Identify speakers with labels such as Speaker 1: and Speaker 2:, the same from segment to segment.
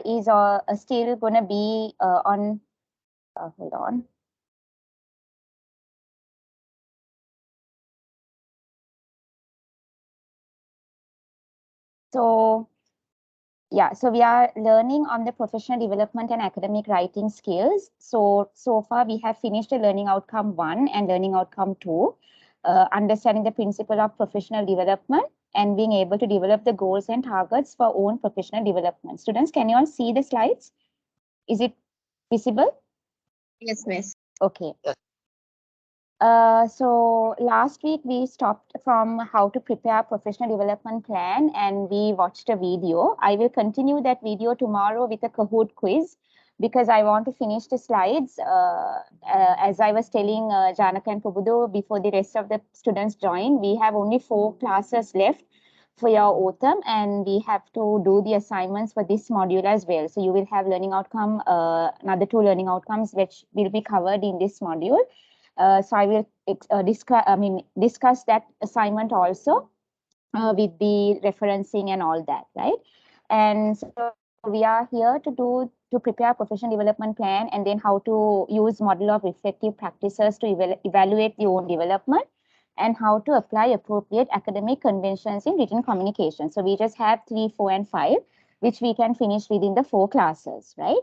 Speaker 1: is still going to be on, hold on. So, yeah, so we are learning on the professional development and academic writing skills. So far we have finished the learning outcome 1 and learning outcome 2, understanding the principle of professional development and being able to develop the goals and targets for own professional development. Students, can you all see the slides? Is it visible?
Speaker 2: Yes, miss.
Speaker 1: Okay. So last week we stopped from how to prepare a professional development plan and we watched a video. I will continue that video tomorrow with a Kahoot quiz because I want to finish the slides. As I was telling Janaka and Pubudu before the rest of the students join, we have only 4 classes left for your OTHM and we have to do the assignments for this module as well. So you will have learning outcome, another 2 learning outcomes which will be covered in this module. So I will discuss that assignment also with the referencing and all that, right? And so we are here to prepare a professional development plan and then how to use model of reflective practices to evaluate the own development and how to apply appropriate academic conventions in written communication. So we just have 3, 4, and 5, which we can finish within the 4 classes, right?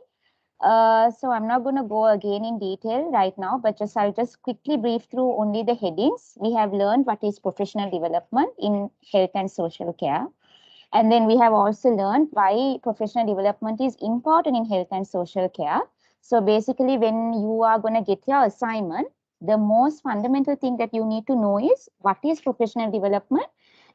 Speaker 1: So I'm not going to go again in detail right now, but I'll just quickly brief through only the headings. We have learned what is professional development in health and social care. And then we have also learned why professional development is important in health and social care. So basically, when you are going to get your assignment, the most fundamental thing that you need to know is what is professional development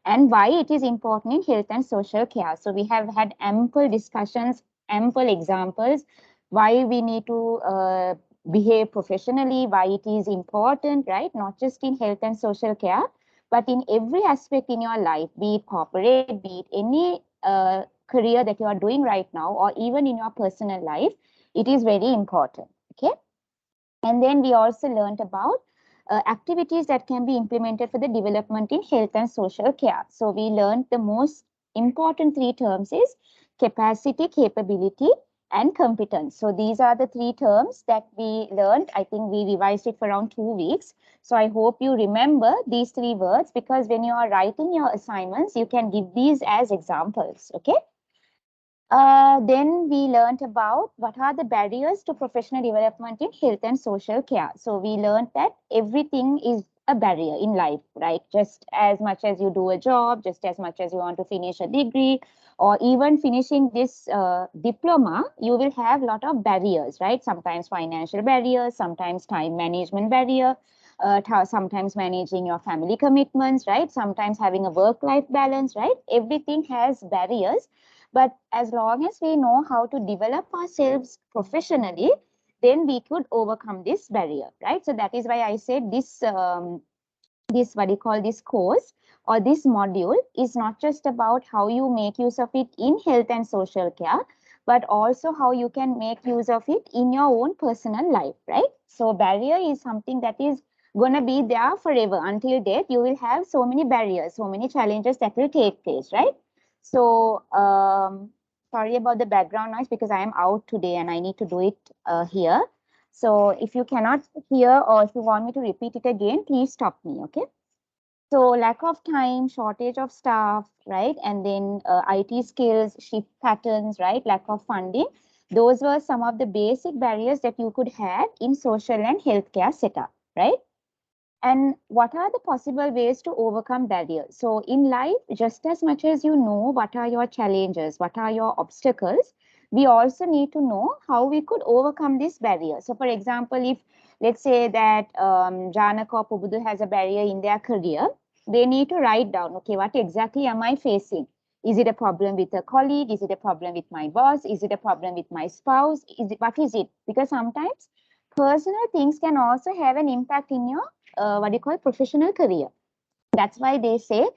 Speaker 1: and why it is important in health and social care. So we have had ample discussions, ample examples, why we need to behave professionally, why it is important, right? Not just in health and social care, but in every aspect in your life, be it corporate, be it any career that you are doing right now, or even in your personal life, it is very important, okay? And then we also learned about activities that can be implemented for the development in health and social care. So we learned the most important 3 terms is capacity, capability, and competence. So these are the 3 terms that we learned. I think we revised it for around 2 weeks. So I hope you remember these 3 words because when you are writing your assignments, you can give these as examples, okay? Then we learned about what are the barriers to professional development in health and social care. So we learned that everything is a barrier in life, right? Just as much as you do a job, just as much as you want to finish a degree, or even finishing this diploma, you will have a lot of barriers, right? Sometimes financial barriers, sometimes time management barrier, sometimes managing your family commitments, right? Sometimes having a work-life balance, right? Everything has barriers. But as long as we know how to develop ourselves professionally, then we could overcome this barrier, right? So that is why I said this, what you call this course or this module is not just about how you make use of it in health and social care, but also how you can make use of it in your own personal life, right? So barrier is something that is going to be there forever. Until death, you will have so many barriers, so many challenges that will take place, right? So, sorry about the background noise because I am out today and I need to do it here. So if you cannot hear or if you want me to repeat it again, please stop me, okay? So lack of time, shortage of staff, right? And then IT skills, shift patterns, right? Lack of funding. Those were some of the basic barriers that you could have in social and healthcare setup, right? And what are the possible ways to overcome barriers? So in life, just as much as you know what are your challenges, what are your obstacles, we also need to know how we could overcome this barrier. So for example, if let's say that Janaka or Pubudu has a barrier in their career, they need to write down, okay, what exactly am I facing? Is it a problem with a colleague? Is it a problem with my boss? Is it a problem with my spouse? What is it? Because sometimes personal things can also have an impact in your professional career. That's why they say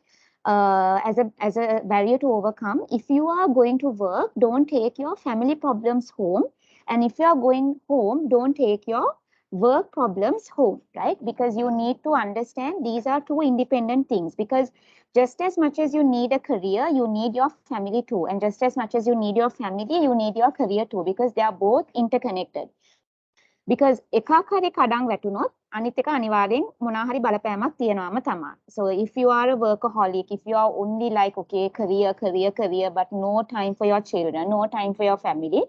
Speaker 1: as a barrier to overcome, if you are going to work, don't take your family problems home, and if you are going home, don't take your work problems home, right? Because you need to understand these are two independent things, because just as much as you need a career, you need your family too. And just as much as you need your family, you need your career too, because they are both interconnected. Because එකක් හරි කඩන් වැටුනොත් අනිත් එක අනිවාර්යෙන් මොනවා හරි බලපෑමක් තියෙනවාම තමයි. So if you are a workaholic, if you are only like okay career but no time for your children, no time for your family,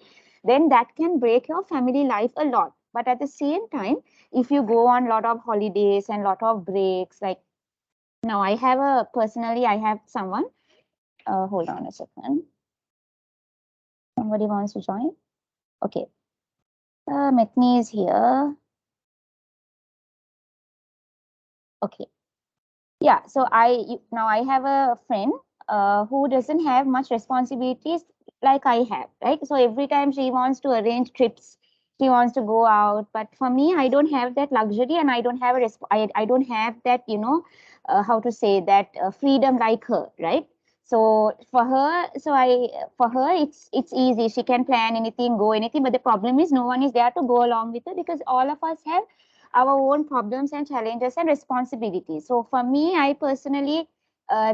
Speaker 1: then that can break your family life a lot. But at the same time, if you go on lot of holidays and lot of breaks, like now I have someone, hold on a second. Somebody wants to join? Okay. Metni is here. Okay. Yeah, so now I have a friend who doesn't have much responsibilities like I have, right? So every time she wants to arrange trips, she wants to go out. But for me, I don't have that luxury, and I don't have I don't have that, you know, how to say that freedom like her, right? So for her, it's easy. She can plan anything, go anything. But the problem is no one is there to go along with her, because all of us have our own problems and challenges and responsibilities. So for me, I personally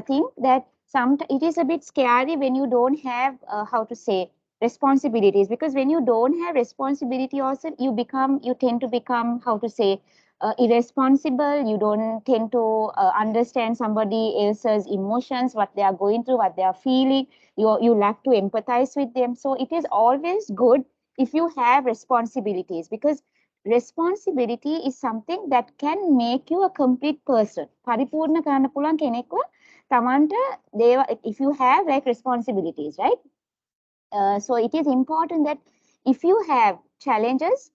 Speaker 1: think that it is a bit scary when you don't have how to say responsibilities, because when you don't have responsibility also, you tend to become, how to say, irresponsible. You don't tend to understand somebody else's emotions, what they are going through, what they are feeling. You lack to empathize with them. So it is always good if you have responsibilities, because responsibility is something that can make you a complete person. පරිපූර්ණ කරන්න පුළුවන් කෙනෙක්ව තමන්ට if you have like responsibilities, right? So it is important that if you have challenges,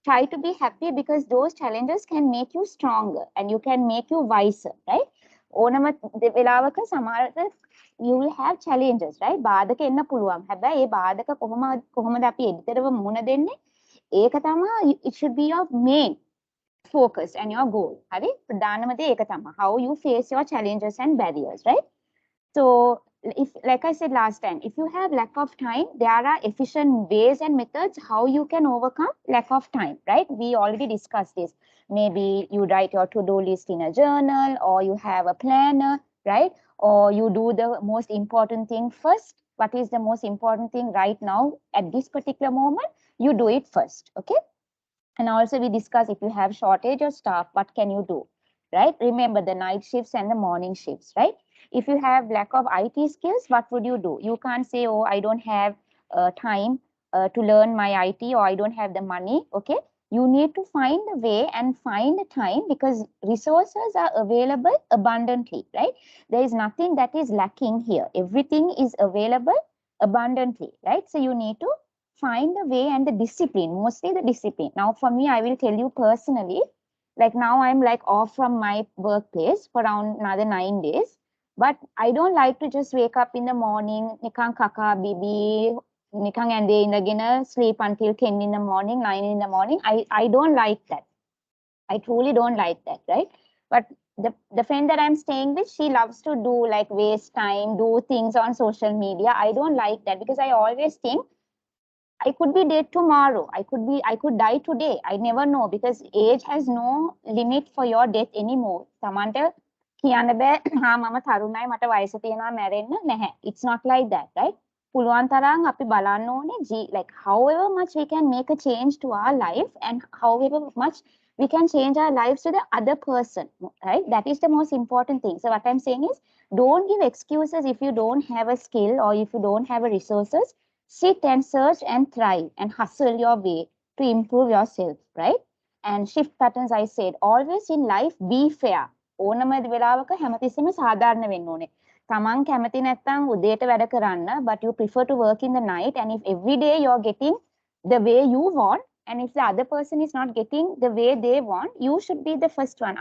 Speaker 1: try to be happy, because those challenges can make you stronger and you can make you wiser, right? ඕනම වෙලාවක සමහරට you will have challenges, right? බාධක එන්න පුළුවන්. හැබැයි ඒ බාධක කොහොමද අපි එඩිතරව මුහුණ දෙන්නේ? ඒක තමයි, it should be your main focus and your goal. හරි? ප්‍රධානම දේ ඒක තමයි. How you face your challenges and barriers, right? So if, like I said last time, if you have lack of time, there are efficient ways and methods how you can overcome lack of time, right? We already discussed this. Maybe you write your to-do list in a journal, or you have a planner, right? Or you do the most important thing first. What is the most important thing right now at this particular moment? You do it first, okay? And also we discuss, if you have shortage of staff, what can you do, right? Remember the night shifts and the morning shifts, right? If you have lack of IT skills, what would you do? You can't say, oh, I don't have time to learn my IT, or I don't have the money, okay? You need to find a way and find a time, because resources are available abundantly, right? There is nothing that is lacking here. Everything is available abundantly, right? So you need to find the way and the discipline, mostly the discipline. Now, for me, I will tell you personally, like now I'm like off from my workplace for around another 9 days. But I don't like to just wake up in the morning, nikan kaka bibi, nikan ande indagena, sleep until 10 in the morning, 9 in the morning. I don't like that. I truly don't like that, right? But the friend that I'm staying with, she loves to do like waste time, do things on social media. I don't like that, because I always think I could be dead tomorrow. I could die today. I never know, because age has no limit for your death anymore. Samanta කියන්න බෑ හා මම තරුණයි මට වයස තියෙනවා මැරෙන්න නැහැ. It's not like that, right? පුළුවන් තරම් අපි බලන්න ඕනේ like however much we can make a change to our life, and however much we can change our lives to the other person, right? That is the most important thing. So what I'm saying is, don't give excuses if you don't have a skill or if you don't have a resources. Sit and search and thrive and hustle your way to improve yourself, right? And shift patterns, I said, always in life be fair. ඕනම වෙලාවක හැමතිස්සෙම සාධාරණ වෙන්න ඕනේ. තමන් කැමති නැත්නම් උදේට වැඩ කරන්න, but you prefer to work in the night, and if every day you're getting the way you want, and if the other person is not getting the way they want, you should be the first one.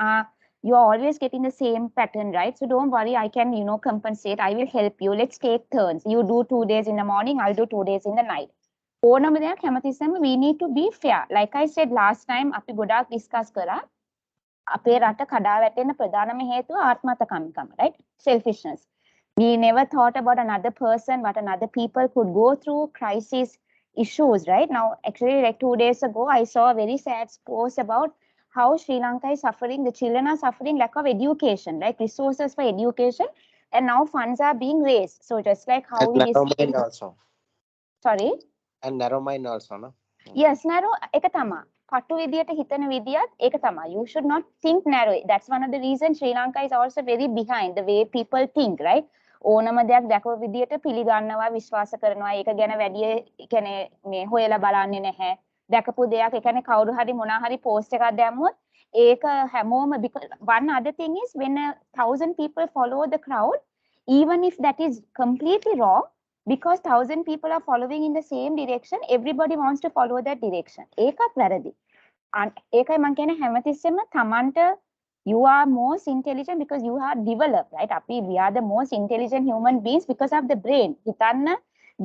Speaker 1: You're always getting the same pattern, right? So don't worry, I can, you know, compensate. I will help you. Let's take turns. You do 2 days in the morning, I'll do 2 days in the night. ඕනම දෙයක් හැමතිස්සෙම we need to be fair. Like I said last time, අපි ගොඩාක් discuss කරා. අපේ රට කඩා වැටෙන ප්‍රධානම හේතුව ආත්මార్థකාමීකම, right? Selfishness. We never thought about another person, what another people could go through, crisis, issues, right? Now, actually, like 2 days ago, I saw a very sad post about how Sri Lanka is suffering, the children are suffering lack of education, like resources for education, and now funds are being raised. So just like how
Speaker 2: And
Speaker 1: we
Speaker 2: narrow mind also.
Speaker 1: sorry.
Speaker 2: And narrow mind also, no?
Speaker 1: Yes, narrow එක තමා. පටු විදියට හිතන විදියත් ඒක තමා. You should not think narrow. That's one of the reasons Sri Lanka is also very behind the way people think, right? ඕනම දෙයක් දැකපු විදියට පිළිගන්නවා, විශ්වාස කරනවා. ඒක ගැන වැඩි කියන්නේ මේ හොයලා බලන්නේ නැහැ. දැකපු දෙයක්, ඒ කියන්නේ කවුරු හරි මොනවා හරි post එකක් දැම්මොත් ඒක හැමෝම, because one other thing is when 1,000 people follow the crowd, even if that is completely wrong, because 1,000 people are following in the same direction, everybody wants to follow that direction. ඒකත් වැරදි. ඒකයි මම කියන්නේ හැමතිස්සෙම තමන්ට you are most intelligent because you are developed, right? we are the most intelligent human beings because of the brain. හිතන්න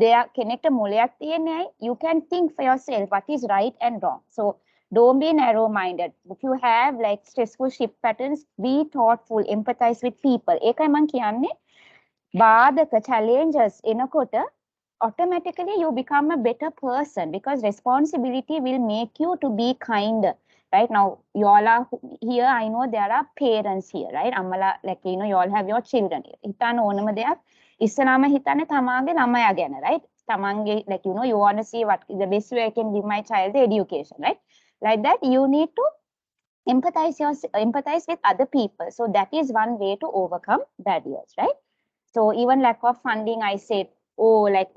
Speaker 1: දෙයක් කෙනෙක්ට මොලයක් තියෙන්නේ, you can think for yourself what is right and wrong. So don't be narrow minded. If you have like stressful shift patterns, be thoughtful, empathize with people. ඒකයි මම කියන්නේ බාධක challenges එනකොට automatically you become a better person because responsibility will make you to be kinder. Right now, you all are here. I know there are parents here, right? Amala, like, you know, you all have your children. Hitana onama deyak issalama hitane tamage lamaya gana, right? Tamange, like, you know, you want to see what the best way I can give my child the education, right? Like that, you need to empathize with other people. So that is one way to overcome barriers, right? So even lack of funding, I said, oh, like,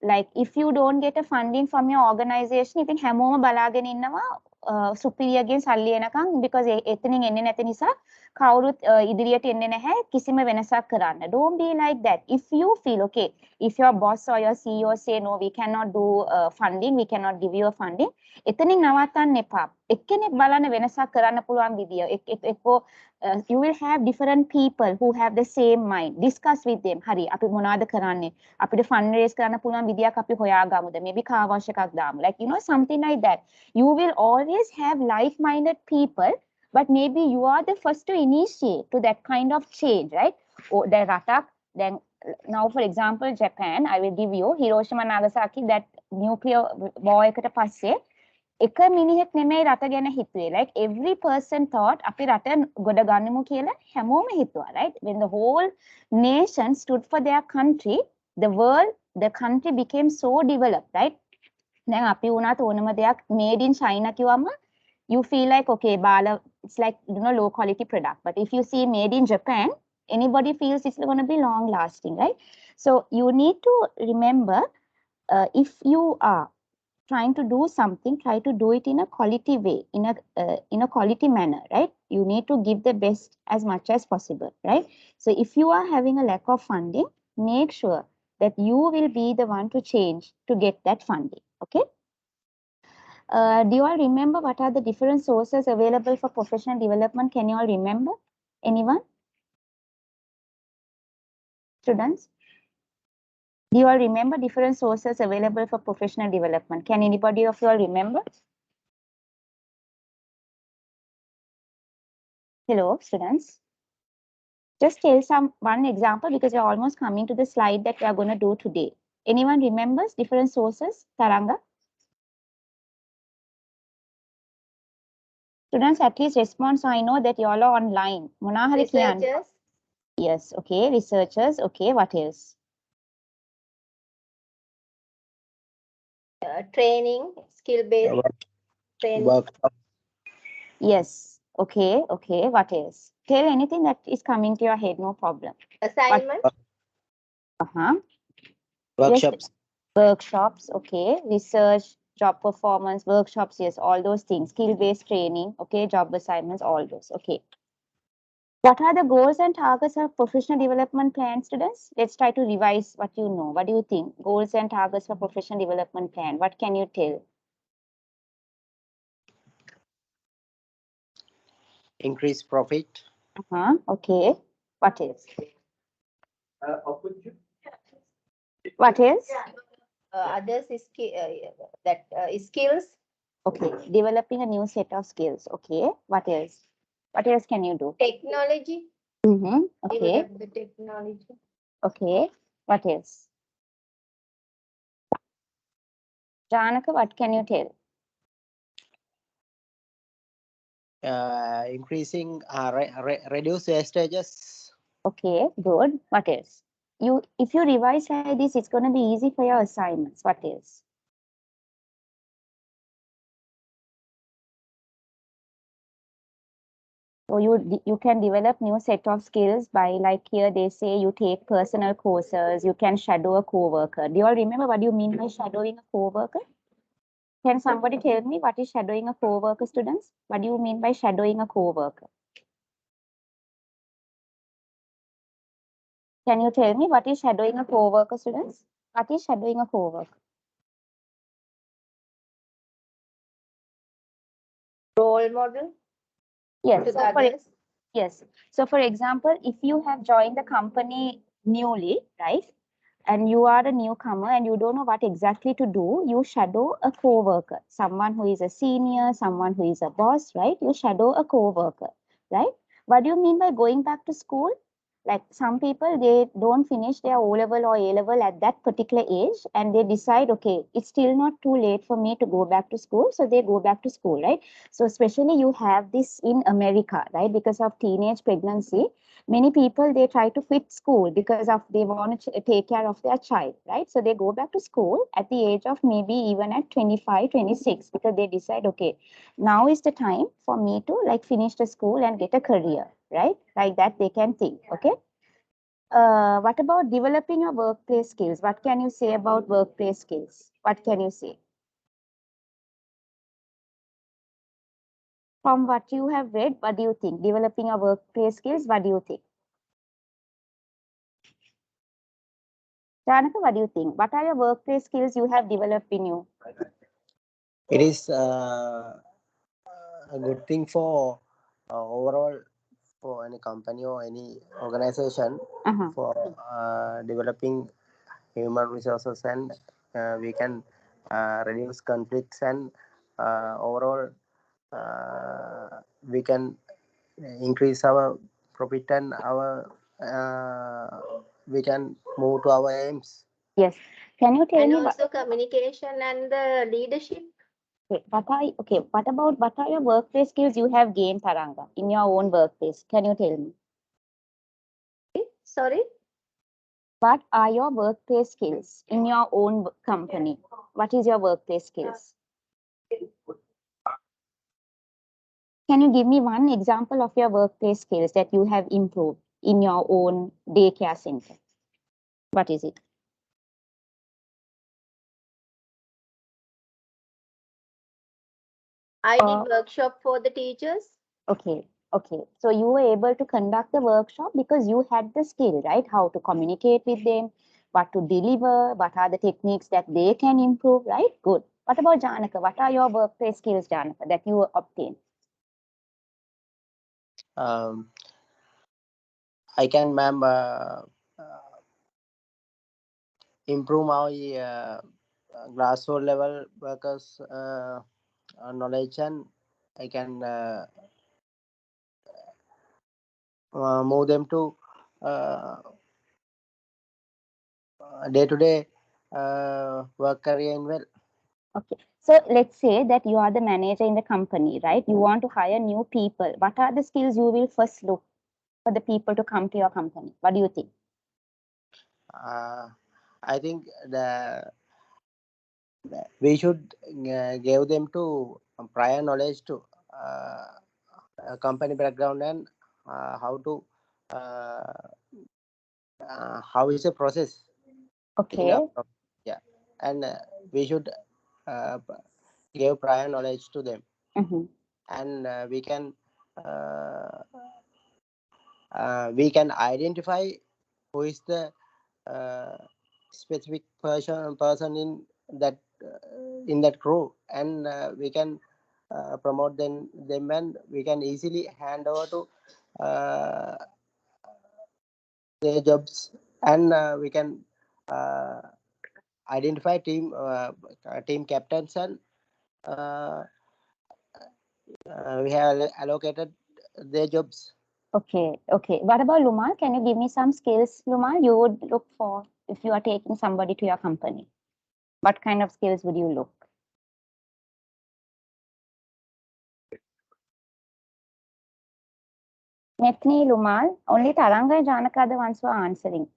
Speaker 1: like if you don't get a funding from your organization, ඉතින් හැමෝම බලාගෙන ඉන්නවා superior ගෙන් සල්ලි එනකන්, because එතනින් එන්නේ නැති නිසා කවුරුත් ඉදිරියට එන්නේ නැහැ කිසිම වෙනසක් කරන්න. Don't be like that. If you feel okay, if your boss or your CEO say no, we cannot do funding, we cannot give you a funding, එතනින් නවත්තන්න එපා. එක්කෙනෙක් බලන්න වෙනසක් කරන්න පුළුවන් විදිය. You will have different people who have the same mind. Discuss with them. Hari, අපි මොනවද කරන්නේ? අපිට fund raise කරන්න පුළුවන් විදියක් අපි හොයාගමුද? Maybe car wash එකක් දාමු. Like, you know, something like that. You will always have like-minded people, but maybe you are the first to initiate to that kind of change, right? Or the ratak, then now, for example, Japan, I will give you Hiroshima Nagasaki, that nuclear war එකට පස්සේ එක මිනිහෙක් නෙමෙයි රට ගැන හිතුවේ. Like every person thought අපි රට ගොඩ ගන්නමු කියලා හැමෝම හිතුවා, right? When the whole nation stood for their country, the country became so developed, right? දැන් අපි වුණත් ඕනම දෙයක් made in China කිව්වම you feel like, okay, bala, it's like, you know, low quality product. But if you see made in Japan, anybody feels it's going to be long lasting, right? So you need to remember, if you are trying to do something, try to do it in a quality way, in a quality manner, right? You need to give the best as much as possible, right? So if you are having a lack of funding, make sure that you will be the one to change to get that funding, okay? Do you all remember what are the different sources available for professional development? Can you all remember? Anyone? Students? Do you all remember different sources available for professional development? Can anybody of you all remember? Hello, students. Just tell one example because we're almost coming to the slide that we are going to do today. Anyone remembers different sources? Taranga? Students, at least respond so I know that you all are online.
Speaker 3: Researchers.
Speaker 1: Yes, okay. Researchers, okay. What else?
Speaker 3: Training, skill-based training.
Speaker 2: Workshop.
Speaker 1: Yes, okay, okay. What else? Tell anything that is coming to your head, no problem.
Speaker 3: Assignment.
Speaker 2: Workshops.
Speaker 1: Yes, workshops, okay. Research, job performance, workshops, yes, all those things. Skill-based training, okay. Job assignments, all those, okay. What are the goals and targets of professional development plan, students? Let's try to revise what you know. What do you think? Goals and targets for professional development plan. What can you tell?
Speaker 2: Increase profit.
Speaker 1: Okay. What else? What else?
Speaker 3: Others is skills.
Speaker 1: Okay. Developing a new set of skills. Okay. What else? What else can you do?
Speaker 3: Technology.
Speaker 1: Okay.
Speaker 3: Develop the technology.
Speaker 1: Okay. What else? Janaka, what can you tell?
Speaker 2: Increasing, reduce wastages.
Speaker 1: Okay, good. What else? If you revise like this, it's going to be easy for your assignments. What else? So you can develop new set of skills by, like here they say you take personal courses, you can shadow a co-worker. Do you all remember what do you mean by shadowing a co-worker? Can somebody tell me what is shadowing a co-worker, students? What do you mean by shadowing a co-worker? Can you tell me what is shadowing a co-worker, students? What is shadowing a co-worker?
Speaker 3: Role model
Speaker 1: Yes.
Speaker 3: to
Speaker 1: So
Speaker 3: the others.
Speaker 1: yes. So for example, if you have joined the company newly, right? And you are a newcomer and you don't know what exactly to do, you shadow a co-worker, someone who is a senior, someone who is a boss, right? You shadow a co-worker, right? What do you mean by going back to school? Like some people, they don't finish their O level or A level at that particular age and they decide, okay, it's still not too late for me to go back to school. So they go back to school, right? So especially you have this in America, right? Because of teenage pregnancy, many people, they try to quit school because of they want to take care of their child, right? So they go back to school at the age of maybe even at 25, 26, because they decide, okay, now is the time for me to like finish the school and get a career, right? Like that they can think. Okay. What about developing your workplace skills? What can you say about workplace skills? What can you say? From what you have read, what do you think? Developing your workplace skills, what do you think? Janaka, what do you think? What are your workplace skills you have developed in you?
Speaker 2: It is a good thing for overall for any company or any organization for developing human resources, and we can reduce conflicts, and overall we can increase our profit, and our we can move to our aims.
Speaker 1: Yes. Can you tell
Speaker 3: And
Speaker 1: me
Speaker 3: also communication and the leadership.
Speaker 1: what about what are your workplace skills you have gained, Taranga, in your own workplace? Can you tell me?
Speaker 3: Sorry.
Speaker 1: What are your workplace skills in your own company? What is your workplace skills? Can you give me one example of your workplace skills that you have improved in your own daycare center? What is it?
Speaker 3: I did workshop for the teachers.
Speaker 1: Okay, okay. So you were able to conduct the workshop because you had the skill, right? How to communicate with them, what to deliver, what are the techniques that they can improve, right? Good. What about Janaka? What are your workplace skills, Janaka, that you obtained?
Speaker 2: I can, ma'am, improve my grassroots level workers knowledge, and I can move them to day-to-day work career in well.
Speaker 1: Okay. So let's say that you are the manager in the company, right? You want to hire new people. What are the skills you will first look for the people to come to your company? What do you think?
Speaker 2: I think we should give them to prior knowledge to company background, and how to how is the process in
Speaker 1: Okay.
Speaker 2: yeah, and we should uh, give prior knowledge to them, and we can identify who is the uh, specific person in that crew, and we can promote them, and we can easily hand over to uh, their jobs, and we can uh, identify team captains, and uh, we have allocated their jobs.
Speaker 1: Okay. Okay. What about Lumal? Can you give me some skills, Lumal, you would look for if you are taking somebody to your company? What kind of skills would you look? Methni, Lumal, only Taranga and Janaka are the ones who are answering.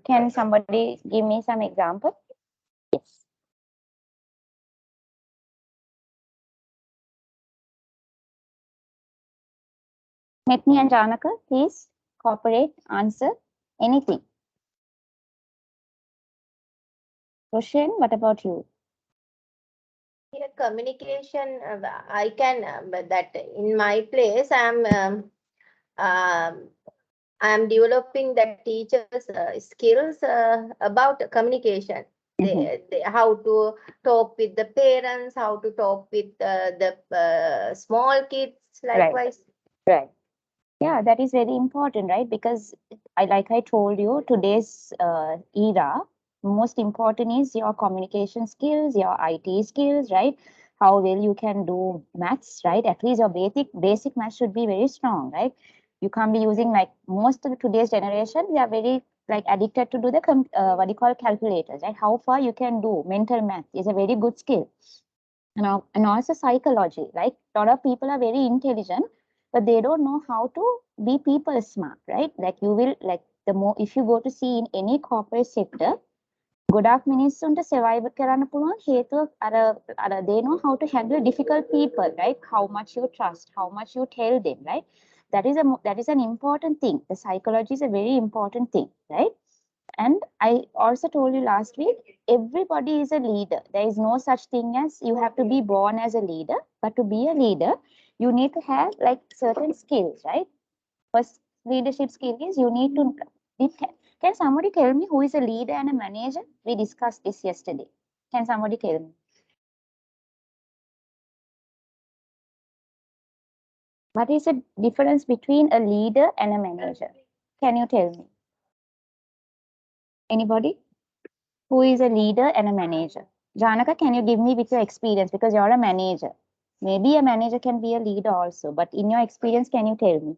Speaker 1: Can somebody give me some example? Yes. Methni and Janaka, please cooperate, answer anything. Roshan, what about you?
Speaker 3: Here, communication, I can, but that in my place, I'm developing the teachers' skills about communication. How to talk with the parents, how to talk with the small kids, likewise.
Speaker 1: Right. Yeah, that is very important, right? Because like I told you, today's era, most important is your communication skills, your IT skills, right? How well you can do maths, right? At least your basic maths should be very strong, right? You can't be using, like, most of today's generation, they are very like addicted to do the what do you call calculators, right? How far you can do mental math is a very good skill. And also psychology, like a lot of people are very intelligent, but they don't know how to be people smart, right? Like you will, like, the more, if you go to see in any corporate sector, ගොඩක් මිනිස්සුන්ට survive කරන්න පුළුවන් හේතුව අර they know how to handle difficult people, right? How much you trust, how much you tell them, right? That is an important thing. The psychology is a very important thing, right? And I also told you last week, everybody is a leader. There is no such thing as you have to be born as a leader, but to be a leader, you need to have like certain skills, right? First leadership skill is you need to. Can somebody tell me who is a leader and a manager? We discussed this yesterday. Can somebody tell me? What is the difference between a leader and a manager? Can you tell me? Anybody? Who is a leader and a manager? Janaka, can you give me with your experience, because you're a manager? Maybe a manager can be a leader also, but in your experience, can you tell me?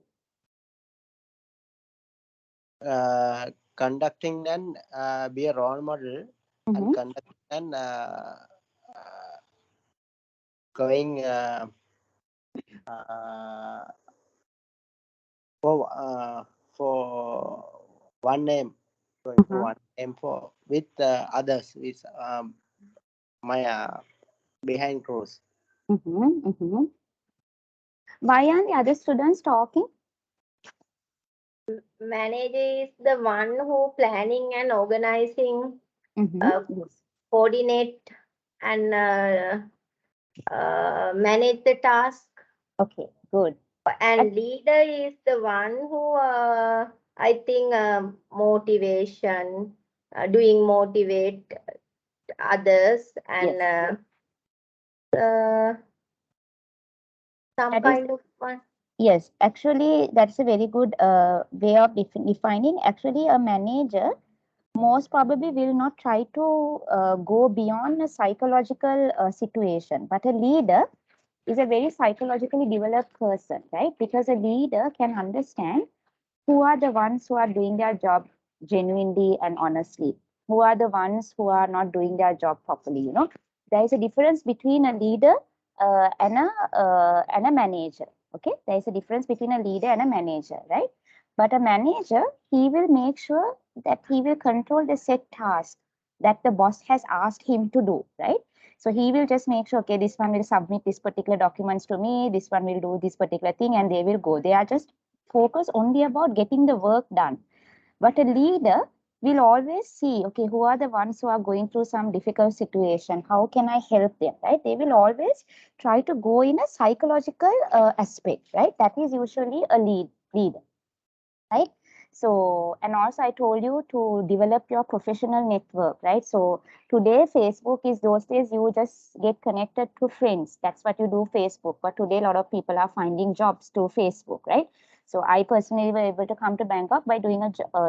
Speaker 2: Conducting and be a role model, and conducting and going for one name, going for one name for with others, with my behind close.
Speaker 1: Why are the other students talking?
Speaker 3: Manager is the one who planning and organizing,
Speaker 1: Yes.
Speaker 3: coordinate and manage the task.
Speaker 1: Okay, good.
Speaker 3: And leader is the one who I think motivation, doing motivate others and some
Speaker 1: That
Speaker 3: kind of one.
Speaker 1: Yes, actually, that's a very good way of defining. Actually, a manager most probably will not try to go beyond a psychological situation, but a leader is a very psychologically developed person, right? Because a leader can understand who are the ones who are doing their job genuinely and honestly, who are the ones who are not doing their job properly. You know, there is a difference between a leader and a manager. Okay, there is a difference between a leader and a manager, right? But a manager, he will make sure that he will control the set task that the boss has asked him to do, right? So he will just make sure, okay, this one will submit this particular documents to me, this one will do this particular thing, and they will go. They are just focused only about getting the work done. But a leader will always see, okay, who are the ones who are going through some difficult situation? How can I help them, right? They will always try to go in a psychological aspect, right? That is usually a leader, right? So, and also I told you to develop your professional network, right? So today Facebook is, those days you just get connected to friends. That's what you do Facebook. But today a lot of people are finding jobs through Facebook, right? So I personally were able to come to Bangkok by doing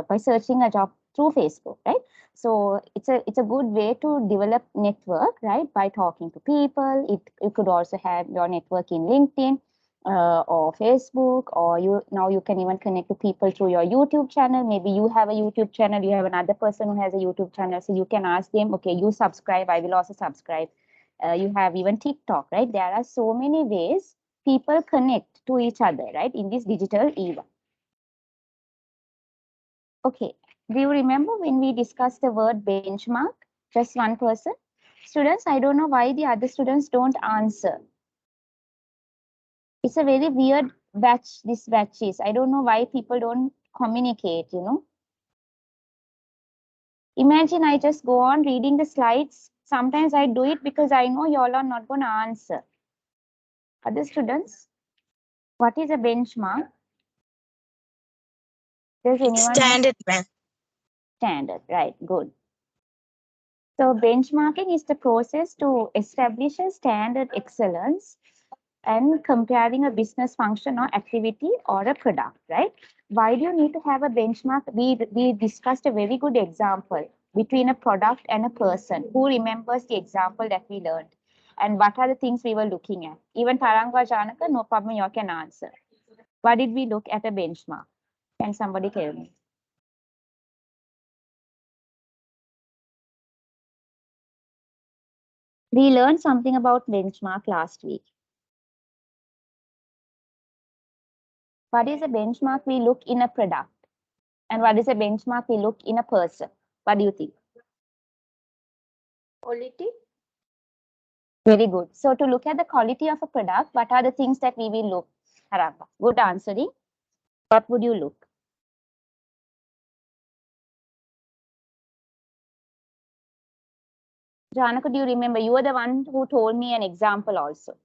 Speaker 1: by searching a job through Facebook, right? So it's a good way to develop network, right? By talking to people. You could also have your network in LinkedIn or Facebook, or you can even connect to people through your YouTube channel. Maybe you have a YouTube channel, you have another person who has a YouTube channel, so you can ask them, okay, you subscribe, I will also subscribe. You have even TikTok, right? There are so many ways people connect to each other, right, in this digital era. Okay, do you remember when we discussed the word benchmark? Just one person? Students, I don't know why the other students don't answer. It's a very weird batch, this batch is. I don't know why people don't communicate, you know. Imagine I just go on reading the slides. Sometimes I do it because I know you all are not going to answer. Other students, what is a benchmark? Does anyone know?
Speaker 4: Standard, ma'am.
Speaker 1: Standard, right, good. So benchmarking is the process to establish a standard excellence and comparing a business function or activity or a product, right? Why do you need to have a benchmark? We discussed a very good example between a product and a person. Who remembers the example that we learned? And what are the things we were looking at? Even Tarangwa Janaka, no problem, you can answer. What did we look at a benchmark? Can somebody tell me? We learned something about benchmark last week. What is a benchmark we look in a product? And what is a benchmark we look in a person? What do you think?
Speaker 3: Quality.
Speaker 1: Very good. So to look at the quality of a product, what are the things that we will look? Haraka. Good answering. What would you look? Janaka, do you remember? You were the one who told me an example also.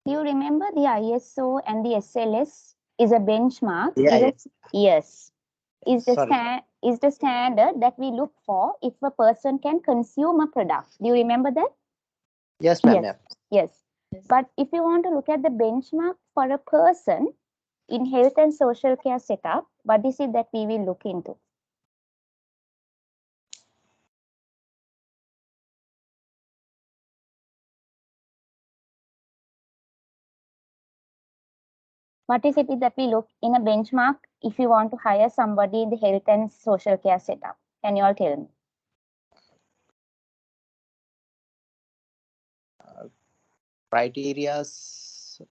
Speaker 1: Do you remember the ISO and the SLS is a benchmark?
Speaker 2: Yeah,
Speaker 1: Yes. Is the
Speaker 2: sorry.
Speaker 1: standard that we look for if a person can consume a product. Do you remember that?
Speaker 2: Yes, ma'am.
Speaker 1: Yes. Yes. But if you want to look at the benchmark for a person in health and social care setup, what is it that we will look into? What is it that we look in a benchmark if you want to hire somebody in the health and social care setup? Can you all tell me?
Speaker 2: Criterias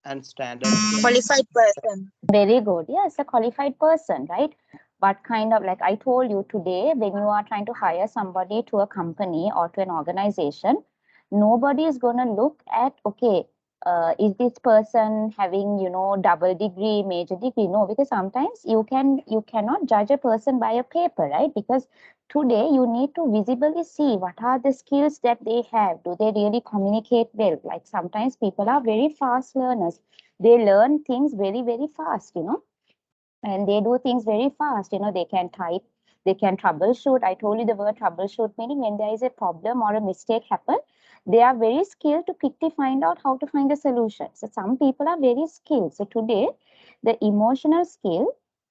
Speaker 2: and standards.
Speaker 4: Qualified person.
Speaker 1: Very good. Yes, a qualified person, right? What kind of, like I told you today, when you are trying to hire somebody to a company or to an organization, nobody is going to look at, okay, is this person having, you know, double degree, major degree? No, because sometimes you cannot judge a person by a paper, right? Because today you need to visibly see what are the skills that they have. Do they really communicate well? Like sometimes people are very fast learners. They learn things very, very fast, you know, and they do things very fast. You know, they can type, they can troubleshoot. I told you the word troubleshoot, meaning when there is a problem or a mistake happen, they are very skilled to quickly find out how to find a solution. So some people are very skilled. So today, the emotional skill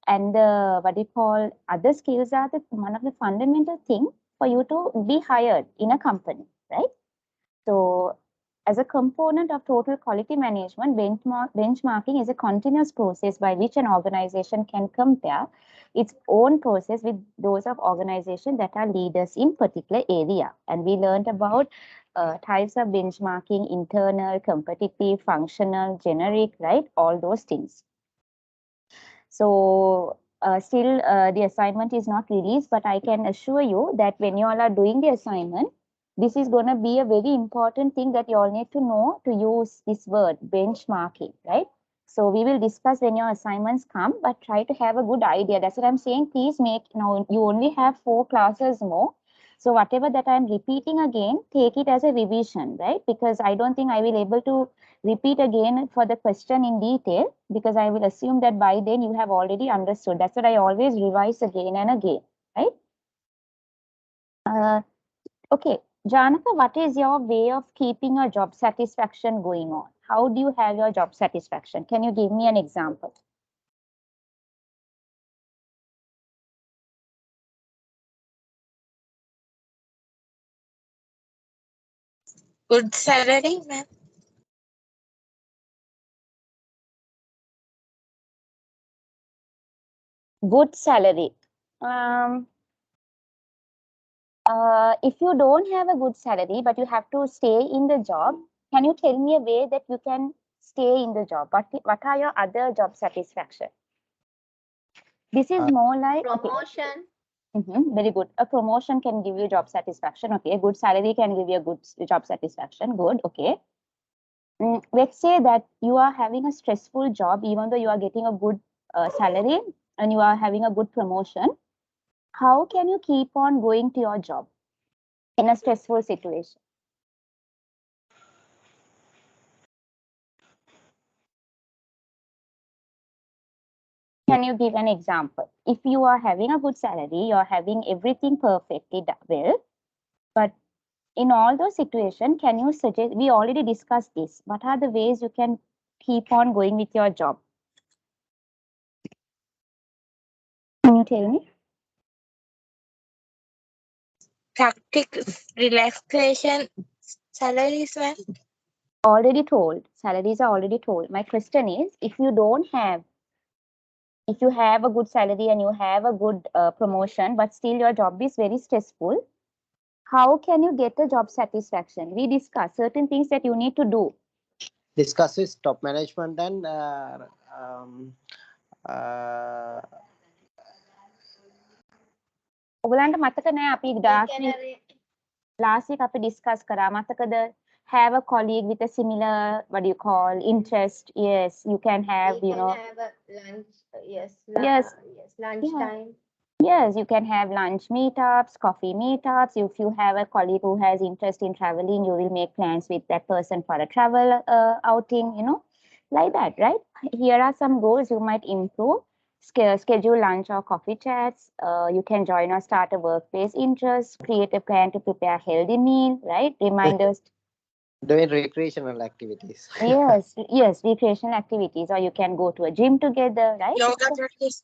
Speaker 1: and the what you call other skills are the one of the fundamental thing for you to be hired in a company, right? So as a component of total quality management, benchmarking is a continuous process by which an organization can compare its own process with those of organizations that are leaders in particular area. And we learned about types of benchmarking: internal, competitive, functional, generic, right? All those things. So still the assignment is not released, but I can assure you that when you all are doing the assignment, this is going to be a very important thing that you all need to know to use this word benchmarking, right? So we will discuss when your assignments come, but try to have a good idea. That's what I'm saying. Please make, you only have 4 classes more. So whatever that I'm repeating again, take it as a revision, right? Because I don't think I will able to repeat again for the question in detail, because I will assume that by then you have already understood. That's what I always revise again and again, right? Okay, Janaka, what is your way of keeping your job satisfaction going on? How do you have your job satisfaction? Can you give me an example?
Speaker 4: Good salary, ma'am.
Speaker 1: Good salary. If you don't have a good salary, but you have to stay in the job, can you tell me a way that you can stay in the job? What are your other job satisfaction? This is more like
Speaker 3: promotion.
Speaker 1: Very good. A promotion can give you job satisfaction. Okay. A good salary can give you a good job satisfaction. Good. Okay. Let's say that you are having a stressful job, even though you are getting a good salary and you are having a good promotion. How can you keep on going to your job in a stressful situation? Can you give an example? If you are having a good salary, you're having everything perfectly well, but in all those situations, can you suggest, we already discussed this, what are the ways you can keep on going with your job? Can you tell me?
Speaker 4: Practice relaxation, salaries, well.
Speaker 1: Already told. Salaries are already told. My question is, if you have a good salary and you have a good promotion, but still your job is very stressful, how can you get a job satisfaction? We discuss certain things that you need to do.
Speaker 2: Discuss with top management and
Speaker 1: ඔයගලන්ට මතක නෑ අපි last week අපි discuss කරා මතකද? Have a colleague with a similar, what do you call, interest. Yes, you can have,
Speaker 3: We
Speaker 1: you know.
Speaker 3: have a lunch. Yes.
Speaker 1: Yes.
Speaker 3: Lunchtime.
Speaker 1: Yes, you can have lunch meetups, coffee meetups. If you have a colleague who has interest in traveling, you will make plans with that person for a travel outing, you know, like that, right? Here are some goals you might improve. Schedule lunch or coffee chats. You can join or start a workplace interest. Create a plan to prepare a healthy meal, right? Reminders.
Speaker 2: doing recreational activities.
Speaker 1: Yes, recreational activities. Or you can go to a gym together, right?
Speaker 4: Yoga practice.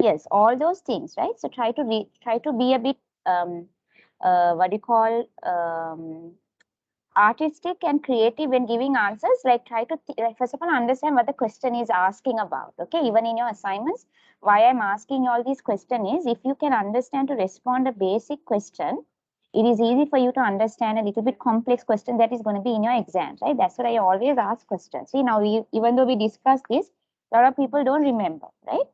Speaker 1: Yes, all those things, right? So try to be a bit what do you call, artistic and creative when giving answers. Like try to like, first of all understand what the question is asking about. Okay, even in your assignments, why I'm asking all these questions is if you can understand to respond a basic question, it is easy for you to understand a little bit complex question that is going to be in your exams, right? That's what I always ask questions. See, now even though we discussed this, a lot of people don't remember, right?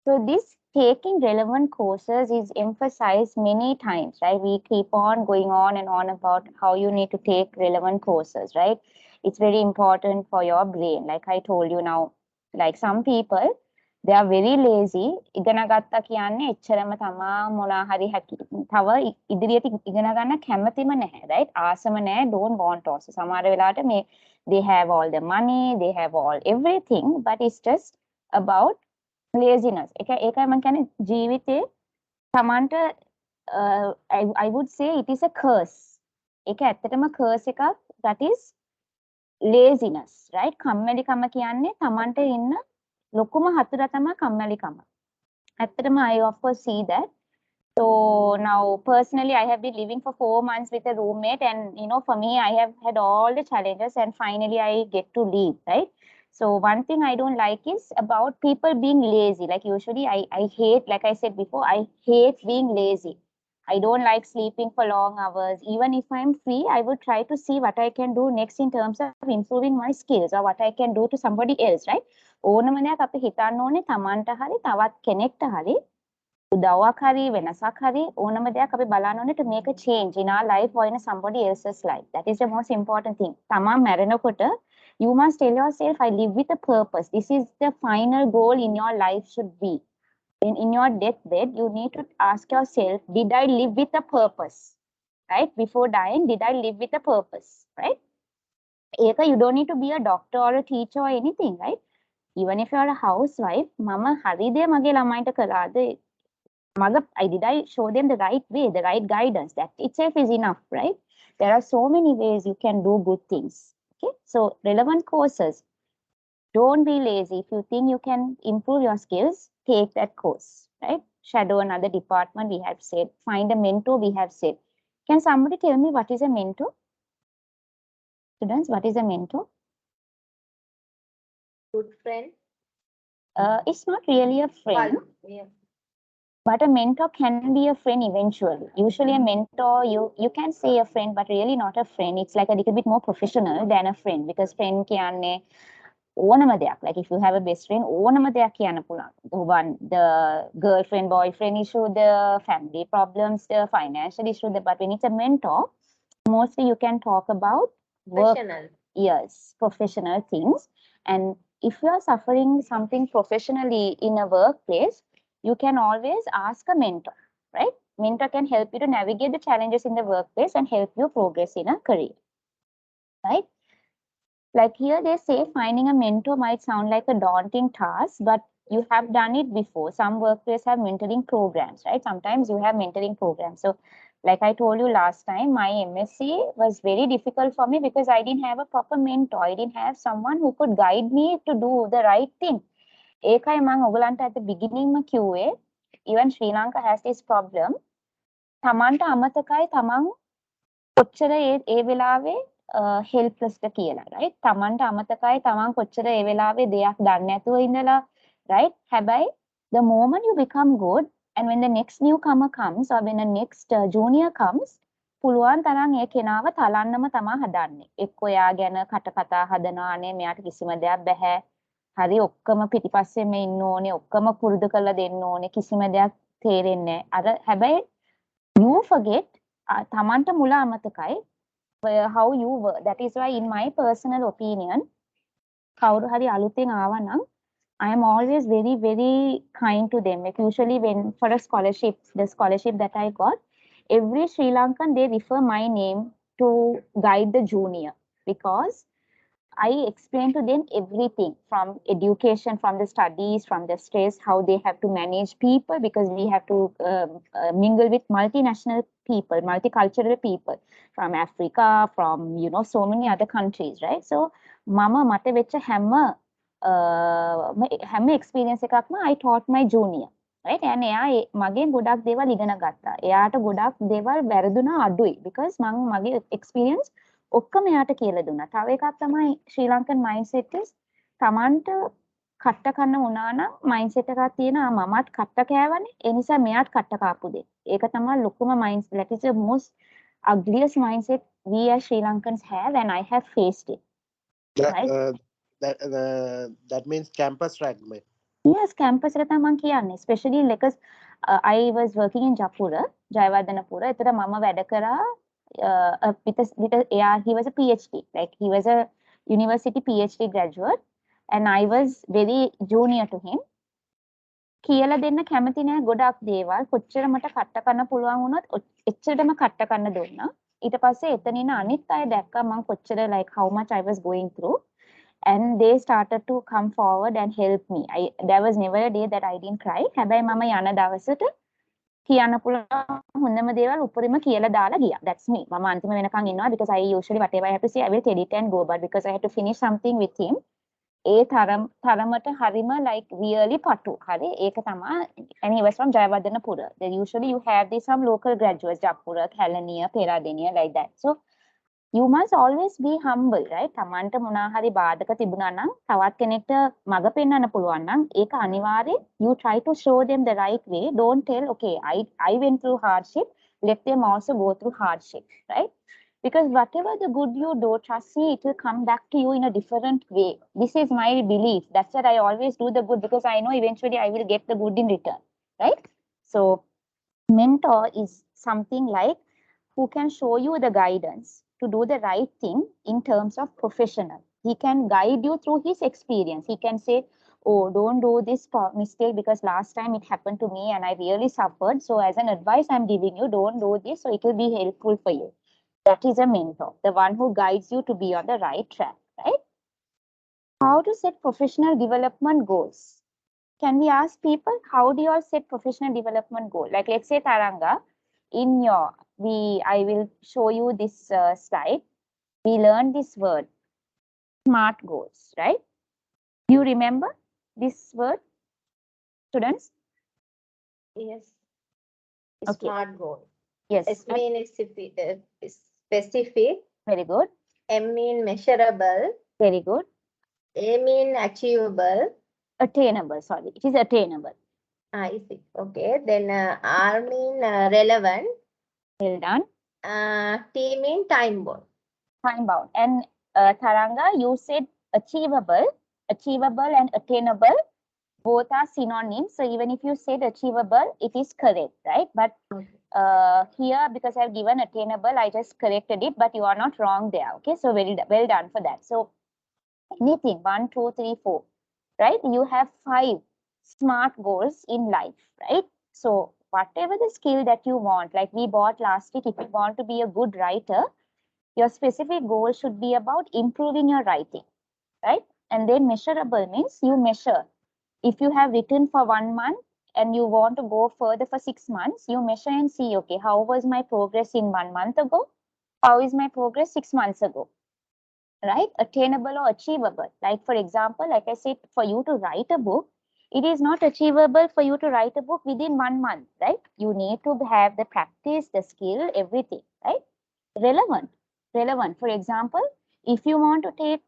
Speaker 1: So this taking relevant courses is emphasized many times, right? We keep on going on and on about how you need to take relevant courses, right? It's very important for your brain. Like I told you now, like some people, they are very lazy. ඉගෙන ගත්තා කියන්නේ එච්චරම තමා මොනා හරි තව ඉදිරියට ඉගෙන ගන්න කැමතිම නැහැ, right? ආසම නැහැ, don't want also. සමහර වෙලාවට they have all the money, they have all everything, but it's just about laziness. ඒකයි මම කියන්නේ ජීවිතේ තමන්ට I would say it is a curse. ඒක ඇත්තටම curse එකක්, that is laziness, right? කම්මැලිකම කියන්නේ තමන්ට ඉන්න ලොකුම හතුර තමයි කම්මැලිකම. ඇත්තටම I of course see that. So now personally I have been living for 4 months with a roommate, and you know, for me I have had all the challenges and finally I get to leave, right? So one thing I don't like is about people being lazy. Like usually I hate, like I said before, I hate being lazy. I don't like sleeping for long hours. Even if I'm free, I would try to see what I can do next in terms of improving my skills or what I can do to somebody else, right? ඕනම දෙයක් අපි හිතන්න ඕනේ තමන්ට හරි තවත් කෙනෙක්ට හරි උදව්වක් හරි වෙනසක් හරි ඕනම දෙයක් අපි බලන්න ඕනේ to make a change in our life or in somebody else's life. That is the most important thing. තමන් මැරෙනකොට you must tell yourself, I live with a purpose. This is the final goal in your life should be. In your deathbed, you need to ask yourself, did I live with a purpose? Right? Before dying, did I live with a purpose? Right? You don't need to be a doctor or a teacher or anything, right? Even if you're a housewife, mama hari de mage lamainta kalada. Did I show them the right way, the right guidance? That itself is enough, right? There are so many ways you can do good things. Okay, so relevant courses. Don't be lazy. If you think you can improve your skills, take that course, right? Shadow another department, we have said. Find a mentor, we have said. Can somebody tell me what is a mentor? Students, what is a mentor?
Speaker 3: Good friend.
Speaker 1: It's not really a friend.
Speaker 3: Yeah.
Speaker 1: But a mentor can be a friend eventually. Usually a mentor, you can say a friend, but really not a friend. It's like a little bit more professional than a friend because friend කියන්නේ ඕනම දෙයක්. Like if you have a best friend, ඕනම දෙයක් කියන්න පුළුවන්. The one, the girlfriend, boyfriend issue, the family problems, the financial issue. But when it's a mentor, mostly you can talk about work.
Speaker 3: Professional.
Speaker 1: Yes, professional things. And if you are suffering something professionally in a workplace, you can always ask a mentor, right? Mentor can help you to navigate the challenges in the workplace and help you progress in a career, right? Like here they say finding a mentor might sound like a daunting task, but you have done it before. Some workplaces have mentoring programs, right? Sometimes you have mentoring programs. So like I told you last time, my MSc was very difficult for me because I didn't have a proper mentor. I didn't have someone who could guide me to do the right thing. ඒකයි මම ඔයගලන්ට at the beginning ම කිව්වේ even Sri Lanka has this problem තමන්ට අමතකයි තමන් කොච්චර ඒ වෙලාවේ helpless ද කියලා right තමන්ට අමතකයි තමන් කොච්චර ඒ වෙලාවේ දෙයක් දන්නේ නැතුව ඉඳලා right හැබැයි the moment you become good and when the next newcomer comes or when the next junior comes පුළුවන් තරම් ඒ කෙනාව තලන්නම තමයි හදන්නේ එක්ක එයා ගැන කටකතා හදනවා අනේ මෙයාට කිසිම දෙයක් බෑ හරි ඔක්කොම පිටිපස්සෙම ඉන්න ඕනේ ඔක්කොම පුරුදු කරලා දෙන්න ඕනේ කිසිම දෙයක් තේරෙන්නේ නැහැ අර හැබැයි you forget තමන්ට මුල අමතකයි how you were that is why in my personal opinion කවුරු හරි අලුතෙන් ආවා නම් I am always very very kind to them like usually when for a scholarship the scholarship that I got every Sri Lankan they refer my name to guide the junior because I explain to them everything from education, from the studies, from the stress, how they have to manage people because we have to mingle with multinational people, multicultural people from Africa, from so many other countries, right? So, mama mate vecha හැම experience එකක්ම I taught my junior, right? and එයා මගෙන් ගොඩක් දේවල් ඉගෙන ගත්තා. එයාට ගොඩක් දේවල් වැරදුනා අඩුයි because මම මගේ experience ඔක්කොම එයාට කියලා දුන්නා. තව එකක් තමයි ශ්‍රී ලංකන් mindset is තමන්ට කට්ට කන්න වුණා නම් mindset එකක් තියෙනවා මමත් කට්ට කෑවනේ. ඒ නිසා මෙයාත් කට්ට කාපු දෙයක්. ඒක තමයි ලොකුම mindset. That is the most ugliest mindset we as Sri Lankans have and I have faced it. Right?
Speaker 2: That means campus track, mate.
Speaker 1: Yes, campus එක තමයි මම කියන්නේ. Especially because I was working in Japura, Jayawardhanapura. එතන මම වැඩ කරා he was a PhD, like he was a university PhD graduate, and I was very junior to him. කියලා දෙන්න කැමති නෑ ගොඩක් දේවල් කොච්චර මට කට්ට කන්න පුළුවන් වුණොත් එච්චරටම කට්ට කන්න දුන්නා. ඊට පස්සේ එතන ඉන්න අනිත් අය දැක්කා මම කොච්චර like how much I was going through. And they started to come forward and help me. There was never a day that I didn't cry. හැබැයි මම යන දවසට කියන්න පුළුවන් හොඳම දේවල් උඩරිම කියලා දාලා ගියා. That's me. මම අන්තිම වෙනකන් ඉන්නවා because I usually whatever I have to say I will tell it and go but because I had to finish something with him. ඒ තරමට හරිම like really පටු. හරි ඒක තමයි and he was from Jayawardhanapura. Then usually you have these some local graduates Japura, Kelaniya, Peradeniya like that. So you must always be humble, right? තමන්ට මොනා හරි බාධක තිබුණා නම් තවත් කෙනෙක්ට මඟ පෙන්වන්න පුළුවන් නම් ඒක අනිවාර්යෙන් you try to show them the right way. Don't tell okay I went through hardship, let them also go through hardship, right? Because whatever the good you do, trust me, it will come back to you in a different way. This is my belief. That's why I always do the good because I know eventually I will get the good in return, right? So mentor is something like who can show you the guidance to do the right thing in terms of professional. He can guide you through his experience. He can say, oh, don't do this mistake because last time it happened to me and I really suffered. So as an advice I'm giving you, don't do this so it will be helpful for you. That is a mentor, the one who guides you to be on the right track, right? How to set professional development goals? Can we ask people, how do you all set professional development goal? Like let's say Taranga, in your I will show you this slide. We learned this word, SMART goals, right? Do you remember this word, students?
Speaker 3: Yes.
Speaker 1: Okay.
Speaker 3: SMART goal.
Speaker 1: Yes.
Speaker 3: S means specific.
Speaker 1: Very good.
Speaker 3: M mean measurable.
Speaker 1: Very good.
Speaker 3: A mean achievable.
Speaker 1: Attainable, sorry. It is attainable.
Speaker 3: I see. Okay. Then R mean relevant.
Speaker 1: Well done.
Speaker 3: T mean time bound.
Speaker 1: Time bound. And Taranga, you said achievable. Achievable and attainable, both are synonyms. So even if you said achievable, it is correct, right? But here, because I've given attainable, I just corrected it, but you are not wrong there. Okay, so well done for that. So anything, 1, 2, 3, 4, right? You have 5 SMART goals in life, right? So whatever the skill that you want, like we bought last week, if you want to be a good writer, your specific goal should be about improving your writing, right? And then measurable means you measure. If you have written for 1 month and you want to go further for 6 months, you measure and see, okay, how was my progress in 1 month ago? How is my progress 6 months ago? Right? Attainable or achievable. Like for example, like I said, for you to write a book, it is not achievable for you to write a book within 1 month, right? You need to have the practice, the skill, everything, right? Relevant. For example, if you want to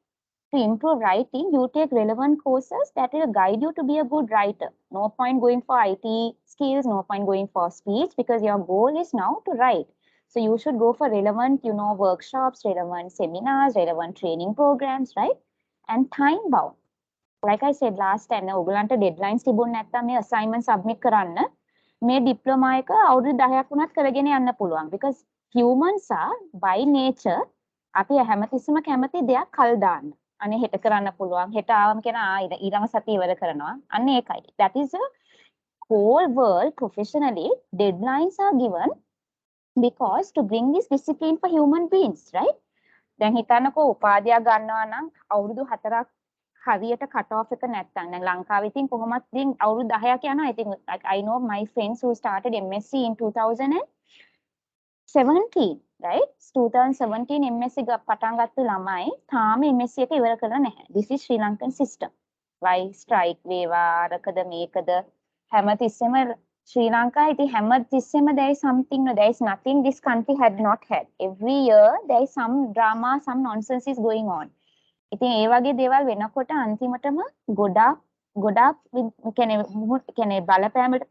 Speaker 1: improve writing, you take relevant courses that will guide you to be a good writer. No point going for IT skills, no point going for speech, because your goal is now to write. So you should go for relevant, workshops, relevant seminars, relevant training programs, right? And time bound. Like I said last time, ඔයගලන්ට deadlines තිබුණ නැත්නම් මේ assignment submit කරන්න මේ diploma එක අවුරුදු 10ක් වුණත් කරගෙන යන්න පුළුවන්. Because humans are by nature අපි හැමතිස්සෙම කැමති දෙයක් කල් දාන්න. අනේ හෙට කරන්න පුළුවන්. හෙට ආවම කියන ඊළඟ සතිය ඉවර කරනවා. අන්න ඒකයි. That is a whole world professionally deadlines are given because to bring this discipline for human beings, right? දැන් හිතන්නකෝ උපාධියක් ගන්නවා නම් අවුරුදු 4ක් හරියට cut off එක නැත්තම් දැන් ලංකාවේ ඉතින් කොහොමත් ඉතින් අවුරුදු 10ක් යනවා. I think I know my friends who started MSc in 2017, right? 2017 MSc පටන් ගත්ත ළමයි තාම MSc එක ඉවර කරලා නැහැ. This is Sri Lankan system. Why strike වේවා අරකද මේකද හැමතිස්සෙම Sri Lanka, there is something, there is nothing this country had not had. Every year there is some drama, some nonsense is going on. ඉතින් ඒ වගේ දේවල් වෙනකොට අන්තිමටම ගොඩාක් කියන්නේ බලපෑමට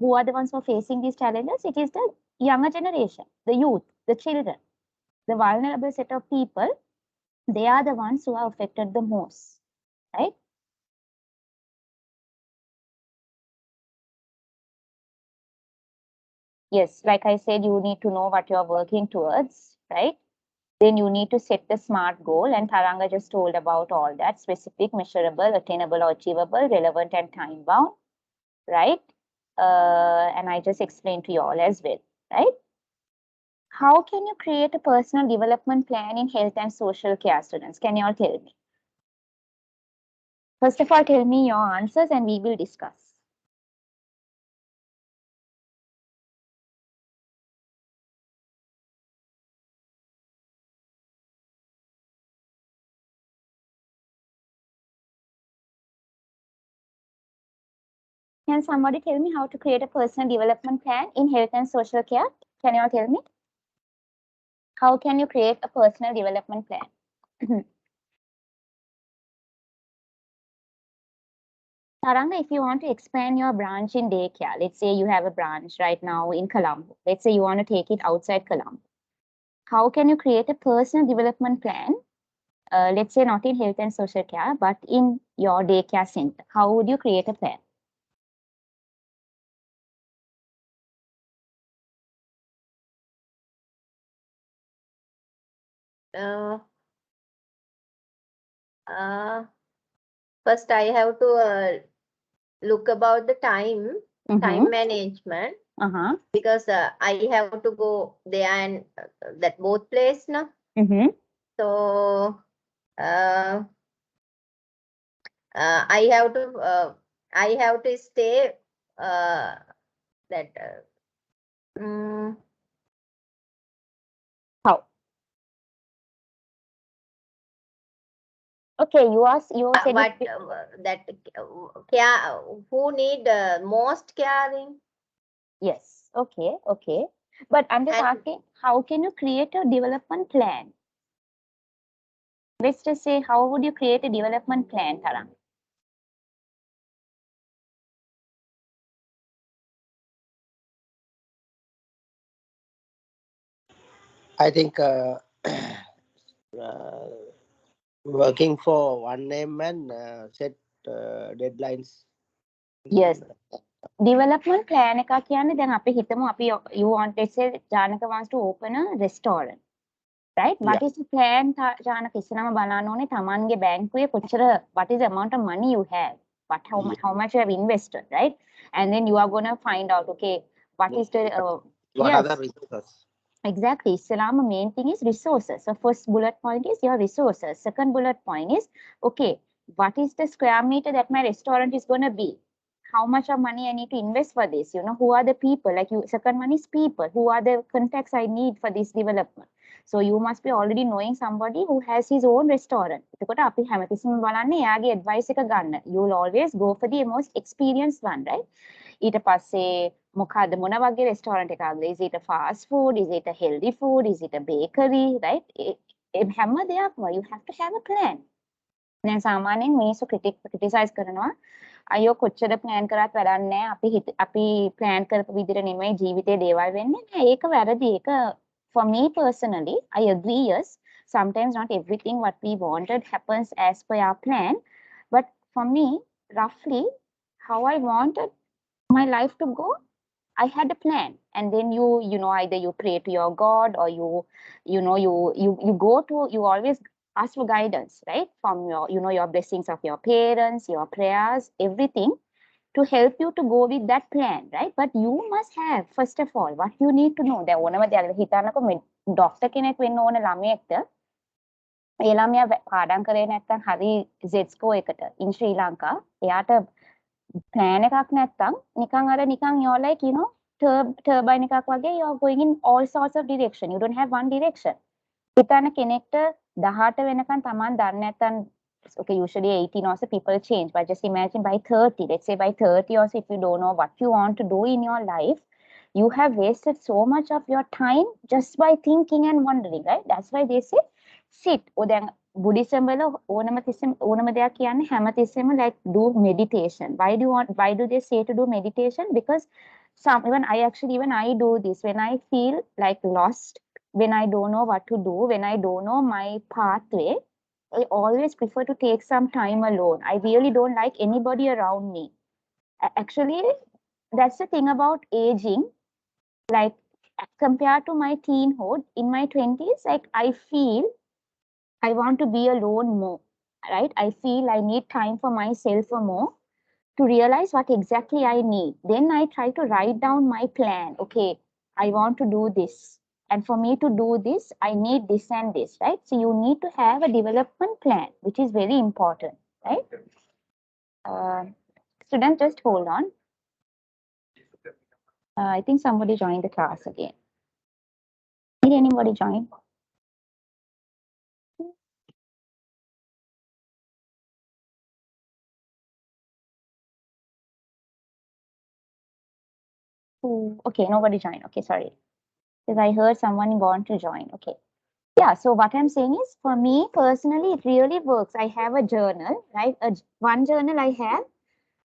Speaker 1: who are the ones who are facing these challenges? It is the younger generation, the youth, the children, the vulnerable set of people. They are the ones who are affected the most, right? Yes, like I said, you need to know what you are working towards, right? Then you need to set the SMART goal, and Taranga just told about all that: specific, measurable, attainable or achievable, relevant and time bound, right? And I just explained to you all as well, right? How can you create a personal development plan in health and social care, students? Can you all tell me? First of all, tell me your answers and we will discuss. Can somebody tell me how to create a personal development plan in health and social care? Can you all tell me? How can you create a personal development plan? Taranga, if you want to expand your branch in daycare, let's say you have a branch right now in Colombo. Let's say you want to take it outside Colombo. How can you create a personal development plan? Let's say not in health and social care, but in your daycare center. How would you create a plan?
Speaker 3: First, I have to look about the time management, because I have to go there and that both place now. So I have to stay that.
Speaker 1: How? Okay, you said
Speaker 3: what that care, who need most caring.
Speaker 1: Yes, okay. But I'm just asking, how can you create a development plan? Let's just say, how would you create a development plan, Tarang?
Speaker 2: I think working for one name and set deadlines.
Speaker 1: Yes. Development plan එකක් කියන්නේ දැන් අපි හිතමු අපි you want to say Janaka wants to open a restaurant. Right? What is the plan? Janaka ඉස්සෙල්ලාම බලන්න ඕනේ තමන්ගේ බැංකුවේ කොච්චර what is the amount of money you have? How much you have invested, right? And then you are going to find out, okay, what is the
Speaker 2: what are the resources?
Speaker 1: Exactly. Islam main thing is resources. So first bullet point is your resources. Second bullet point is, okay, what is the square meter that my restaurant is going to be? How much of money I need to invest for this? You know, who are the people? Like you, second one is people. Who are the contacts I need for this development? So you must be already knowing somebody who has his own restaurant. එතකොට අපි හැමතිස්සෙම බලන්නේ එයාගේ advice එක ගන්න. You will always go for the most experienced one, right? ඊට පස්සේ මොකද මොන වගේ restaurant එකක්ද? Is it a fast food? Is it a healthy food? Is it a bakery? Right? හැම දෙයක්ම you have to have a plan. දැන් සාමාන්‍යයෙන් මිනිස්සු criticize කරනවා අයියෝ කොච්චර plan කරත් වැඩක් නැහැ. අපි plan කරපු විදිහට නෙමෙයි ජීවිතේ දේවල් වෙන්නේ. නෑ ඒක වැරදි. ඒක for me personally, I agree, yes. Sometimes not everything what we wanted happens as per our plan. But for me, roughly, how I wanted my life to go, I had a plan. And then you know, either you pray to your God or you know, you go to, you always ask for guidance, right? From your, you know, your blessings of your parents, your prayers, everything to help you to go with that plan, right? But you must have, first of all, what you need to know. දැන් ඕනම දෙයක් හිතන්නකො doctor කෙනෙක් වෙන්න ඕන ළමයෙක්ට ඒ ළමයා පාඩම් කරේ නැත්නම් හරි Z score එකට in Sri Lanka එයාට plan එකක් නැත්නම් නිකන් you're like, you know, turbine එකක් වගේ you're going in all sorts of direction. You don't have one direction. හිතන්න කෙනෙක්ට 18 වෙනකන් Taman දන්නේ නැත්නම් okay, usually 18 also people change, but just imagine by 30, let's say by 30 also, if you don't know what you want to do in your life, you have wasted so much of your time just by thinking and wondering, right? That's why they say sit. Or then Buddhism ඕනම දෙයක් කියන්නේ හැමතිස්සෙම like do meditation. Why do they say to do meditation? Because even I do this when I feel like lost, when I don't know what to do, when I don't know my pathway, I always prefer to take some time alone. I really don't like anybody around me. Actually, that's the thing about aging. Like compared to my teenhood, in my 20s, like I feel I want to be alone more, right? I feel I need time for myself more to realize what exactly I need. Then I try to write down my plan. Okay, I want to do this. And for me to do this, I need this and this, right? So you need to have a development plan, which is very important, right? Students, just hold on. I think somebody joined the class again. Did anybody join? Okay, nobody joined. Okay, sorry. Because I heard someone want to join. Okay. Yeah, so what I'm saying is, for me personally, it really works. I have a journal, right? One journal I have.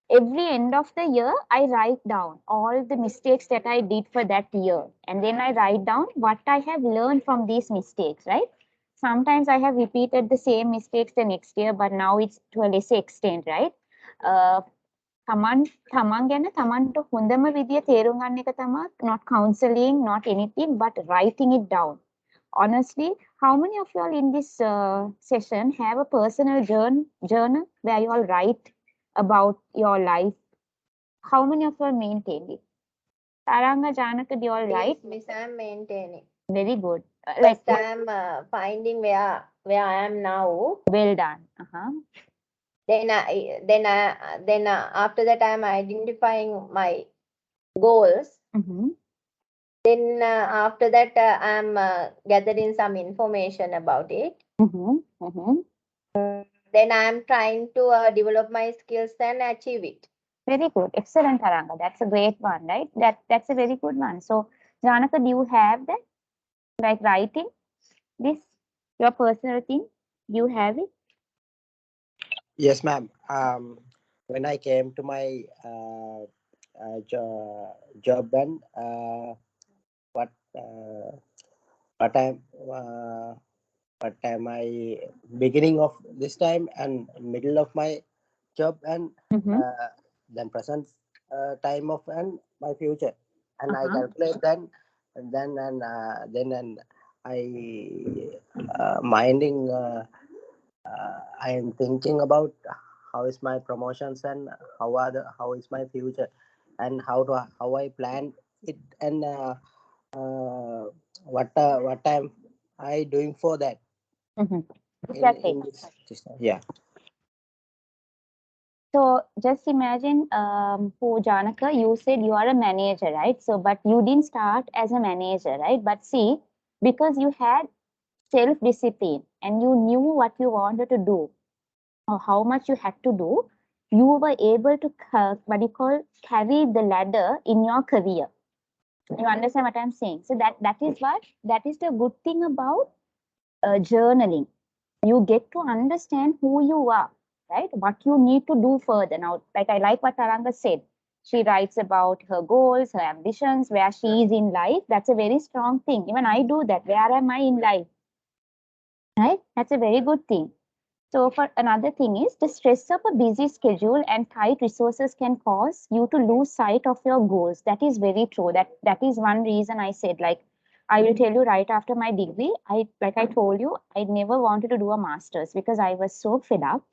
Speaker 1: Every end of the year, I write down all the mistakes that I did for that year. And then I write down what I have learned from these mistakes, right? Sometimes I have repeated the same mistakes the next year, but now it's to a lesser extent, right? තමන් ගැන තමන්ට හොඳම විදිය තේරුම් ගන්න එක තමයි not counseling, not anything, but writing it down. Honestly, how many of you all in this session have a personal journal where you all write about your life? How many of you all maintain it? Taranga, Janaka, do you all write?
Speaker 3: Yes, Miss, I'm maintaining.
Speaker 1: Very good.
Speaker 3: First, I'm finding where I am now.
Speaker 1: Well done.
Speaker 3: Then after that, I'm identifying my goals. Then after that, I'm gathering some information about it. Then I'm trying to develop my skills and achieve it.
Speaker 1: Very good. Excellent, Taranga. That's a great one, right? That's a very good one. So, Janaka, do you have that? Like writing this, your personal thing? Do you have it?
Speaker 2: Yes, ma'am. When I came to my job and what am I beginning of this time and middle of my job and then present time of and my future, and I calculate then and then I minding I am thinking about how is my promotions and how is my future and how I plan it and what I doing for that
Speaker 1: Exactly.
Speaker 2: in this system. Yeah.
Speaker 1: So just imagine, who Janaka, you said you are a manager, right? So, but you didn't start as a manager, right? But see, because you had self-discipline and you knew what you wanted to do or how much you had to do, you were able to what you call carry the ladder in your career. You understand what I'm saying? So that is the good thing about journaling. You get to understand who you are, right? What you need to do further. Now, like I like what Taranga said. She writes about her goals, her ambitions, where she is in life. That's a very strong thing. Even I do that. Where am I in life? Right? That's a very good thing. So for another thing is the stress of a busy schedule and tight resources can cause you to lose sight of your goals. That is very true. That is one reason I said, like, I will tell you right after my degree, like I told you, I never wanted to do a master's because I was so fed up.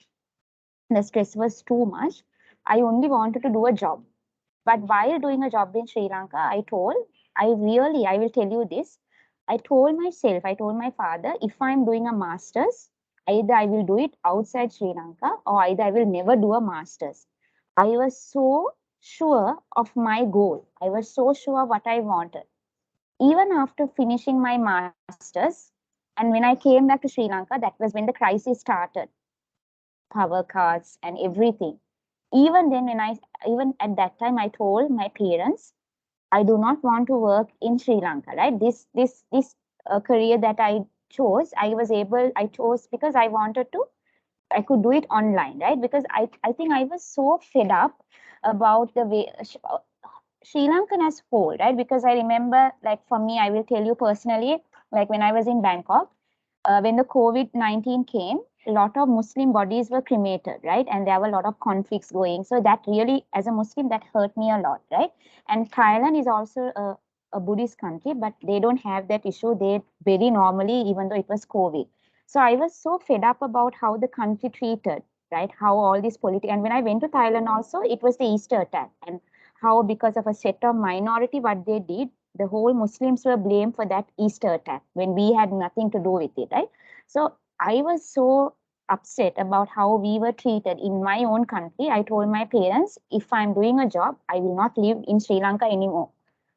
Speaker 1: The stress was too much. I only wanted to do a job. But while doing a job in Sri Lanka, I will tell you this. I told myself, I told my father, if I'm doing a master's, either I will do it outside Sri Lanka or either I will never do a master's. I was so sure of my goal. I was so sure what I wanted. Even after finishing my master's, and when I came back to Sri Lanka, that was when the crisis started, power cuts and everything. Even then, even at that time, I told my parents, I do not want to work in Sri Lanka, right? This career that I chose, I chose because I could do it online, right? Because I think I was so fed up about the way Sri Lankan as whole, right? Because I remember, like for me, I will tell you personally, like when I was in Bangkok, when the COVID-19 came, a lot of Muslim bodies were cremated, right? And there were a lot of conflicts going. So that really, as a Muslim, that hurt me a lot, right? And Thailand is also a Buddhist country, but they don't have that issue. They very normally, even though it was COVID. So I was so fed up about how the country treated, right? How all this politics. And when I went to Thailand also, it was the Easter attack. And how because of a set of minority, what they did, the whole Muslims were blamed for that Easter attack when we had nothing to do with it, right? So I was so upset about how we were treated in my own country. I told my parents, if I'm doing a job, I will not live in Sri Lanka anymore.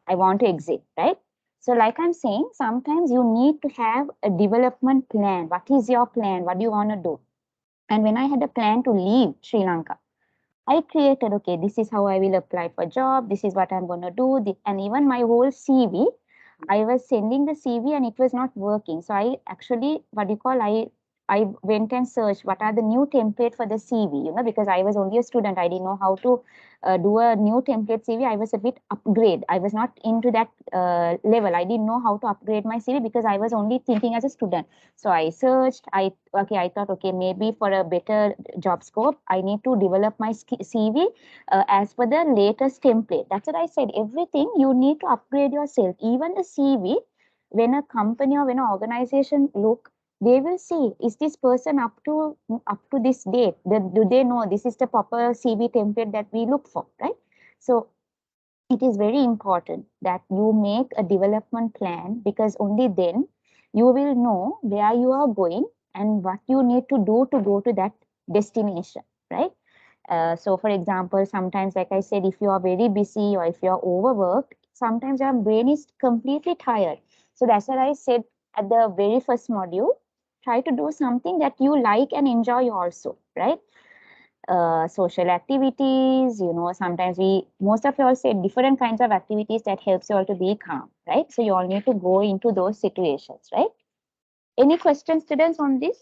Speaker 1: I want to exit, right? So like I'm saying, sometimes you need to have a development plan. What is your plan? What do you want to do? And when I had a plan to leave Sri Lanka, I created, okay, this is how I will apply for job. This is what I'm going to do. And even my whole CV, I was sending the CV and it was not working. So I actually, I went and searched what are the new template for the CV, because I was only a student. I didn't know how to do a new template CV. I was a bit upgrade. I was not into that level. I didn't know how to upgrade my CV because I was only thinking as a student. So I searched, I thought, okay, maybe for a better job scope, I need to develop my CV as per the latest template. That's what I said. Everything you need to upgrade yourself. Even the CV, when a company or when an organization look, they will see, is this person up to this date? Do they know this is the proper CV template that we look for, right? So it is very important that you make a development plan, because only then you will know where you are going and what you need to do to go to that destination, right? So for example, sometimes, like I said, if you are very busy or if you are overworked, sometimes your brain is completely tired. So that's what I said at the very first module. Try to do something that you like and enjoy also, right? Social activities, sometimes most of you all say different kinds of activities that helps you all to be calm, right? So you all need to go into those situations, right? Any questions, students, on this?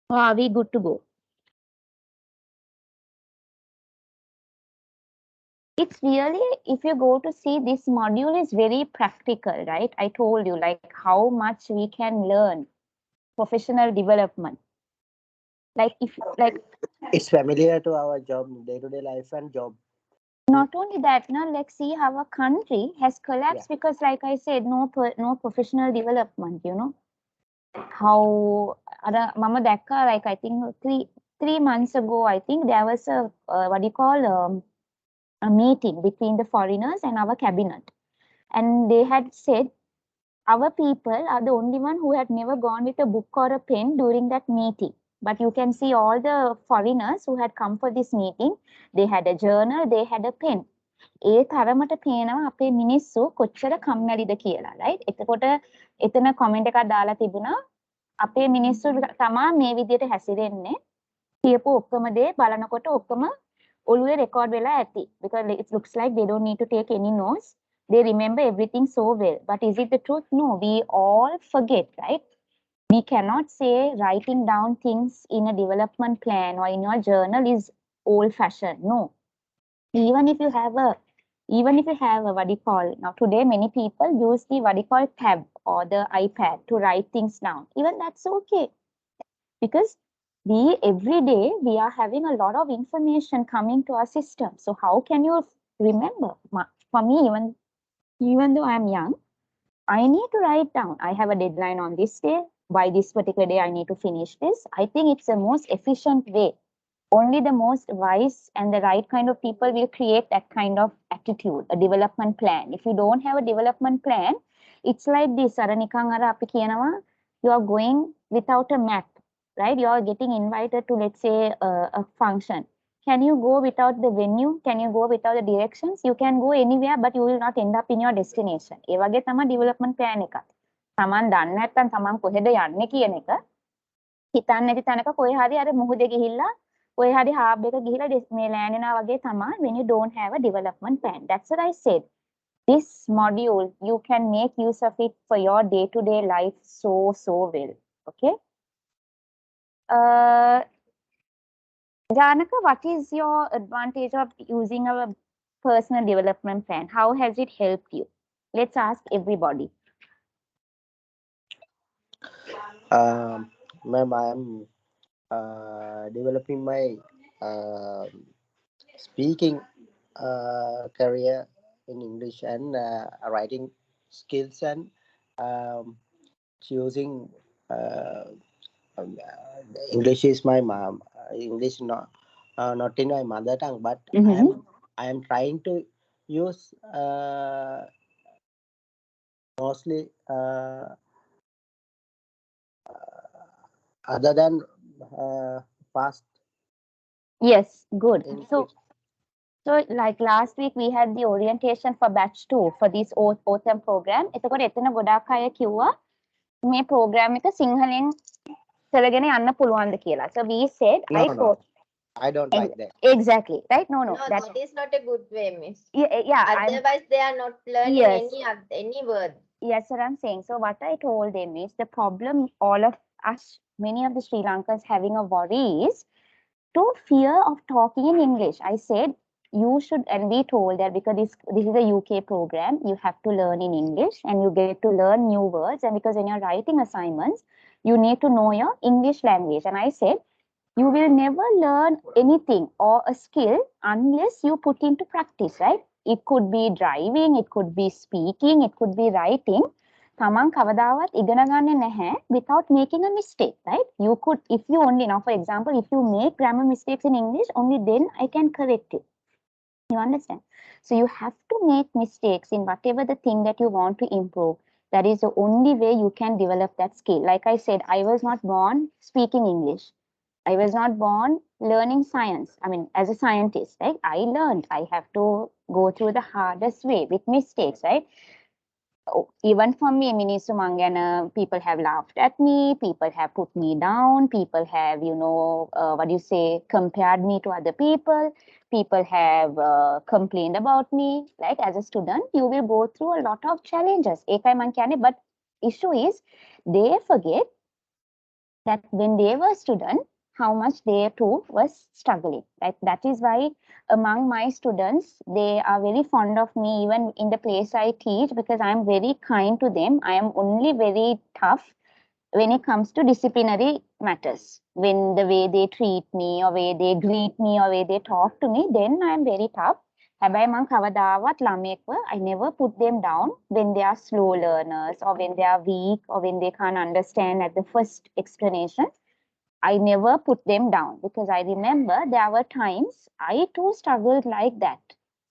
Speaker 1: Or are we good to go? It's really, if you go to see, this module is very practical, right? I told you like how much we can learn professional development. Like if like
Speaker 2: It's familiar to our job, day-to-day life and job.
Speaker 1: not only that, now like see how our country has collapsed because like I said, no professional development, you know. How Mama Dakka, like I think 3 months ago, I think there was a what do you call a meeting between the foreigners and our cabinet. And they had said our people are the only one who had never gone with a book or a pen during that meeting. But you can see all the foreigners who had come for this meeting, they had a journal, they had a pen. ඒ තරමට පේනවා අපේ මිනිස්සු කොච්චර කම්මැලිද කියලා, right? එතකොට එතන comment එකක් දාලා තිබුණා අපේ මිනිස්සු තමා මේ විදිහට හැසිරෙන්නේ කියපු ඔක්කොම දේ බලනකොට ඔක්කොම ඔළුවේ record වෙලා ඇති because it looks like they don't need to take any notes. They remember everything so well. But is it the truth? No, we all forget, right? We cannot say writing down things in a development plan or in your journal is old fashioned. No. Even if you have a what do you call, now today many people use the what do you call tab or the iPad to write things down. Even that's okay. Because we every day we are having a lot of information coming to our system. So how can you remember? For me, even though I'm young, I need to write down. I have a deadline on this day. By this particular day, I need to finish this. I think it's the most efficient way. Only the most wise and the right kind of people will create that kind of attitude, a development plan. If you don't have a development plan, it's like this. You are going without a map, right? You are getting invited to, let's say, a function. Can you go without the venue? Can you go without the directions? You can go anywhere, but you will not end up in your destination. ඒ වගේ තමයි development plan එක. තමන් දන්නේ නැත්නම් තමන් කොහෙද යන්නේ කියන එක හිතන්නේ නැති තැනක කොහේ හරි අර මුහුදේ ගිහිල්ලා කොහේ හරි හාබ් එක ගිහිල්ලා මේ ලෑන්ඩ් වගේ තමයි when you don't have a development plan. That's what I said. This module, you can make use of it for your day-to-day life so well. Okay. Janaka, what is your advantage of using a personal development plan? How has it helped you? Let's ask everybody.
Speaker 2: Ma'am, I am developing my speaking career in English and writing skills and choosing English is my mom. English not in my mother tongue, but I am trying to use mostly other than past.
Speaker 1: Yes, good. So like last week we had the orientation for batch 2 for this OTHM program. එතකොට එතන ගොඩාක් අය කිව්වා මේ program එක සිංහලෙන් කරගෙන යන්න පුළුවන්ද කියලා. So we said
Speaker 2: I don't like that.
Speaker 1: Exactly, right? No,
Speaker 3: that is not a good way, miss.
Speaker 1: Yeah.
Speaker 3: Otherwise, they are not learning any word.
Speaker 1: Yes, sir, I'm saying. So what I told them is the problem all of us, many of the Sri Lankans having a worry is to fear of talking in English. I said, you should, and we told that because this is a UK program, you have to learn in English and you get to learn new words. And because when you're writing assignments, you need to know your English language. And I said, you will never learn anything or a skill unless you put into practice, right? It could be driving, it could be speaking, it could be writing. තමන් කවදාවත් ඉගෙන ගන්නේ නැහැ without making a mistake, right? You could, if you only, now for example, if you make grammar mistakes in English, only then I can correct you. You understand? So you have to make mistakes in whatever the thing that you want to improve. That is the only way you can develop that skill. Like I said, I was not born speaking English. I was not born learning science. I mean, as a scientist, right? I learned. I have to go through the hardest way with mistakes, right? Even for me, මිනිස්සු මං ගැන people have laughed at me, people have put me down, people have, what do you say, compared me to other people have complained about me. Like as a student, you will go through a lot of challenges. ඒකයි මං කියන්නේ, but issue is they forget that when they were student, how much they too was struggling. Right? That is why among my students, they are very fond of me even in the place I teach, because I am very kind to them. I am only very tough when it comes to disciplinary matters. When the way they treat me or way they greet me or way they talk to me, then I am very tough. හැබැයි මං කවදාවත් ළමයෙක්ව I never put them down when they are slow learners or when they are weak or when they can't understand at the first explanation. I never put them down because I remember there were times I too struggled like that.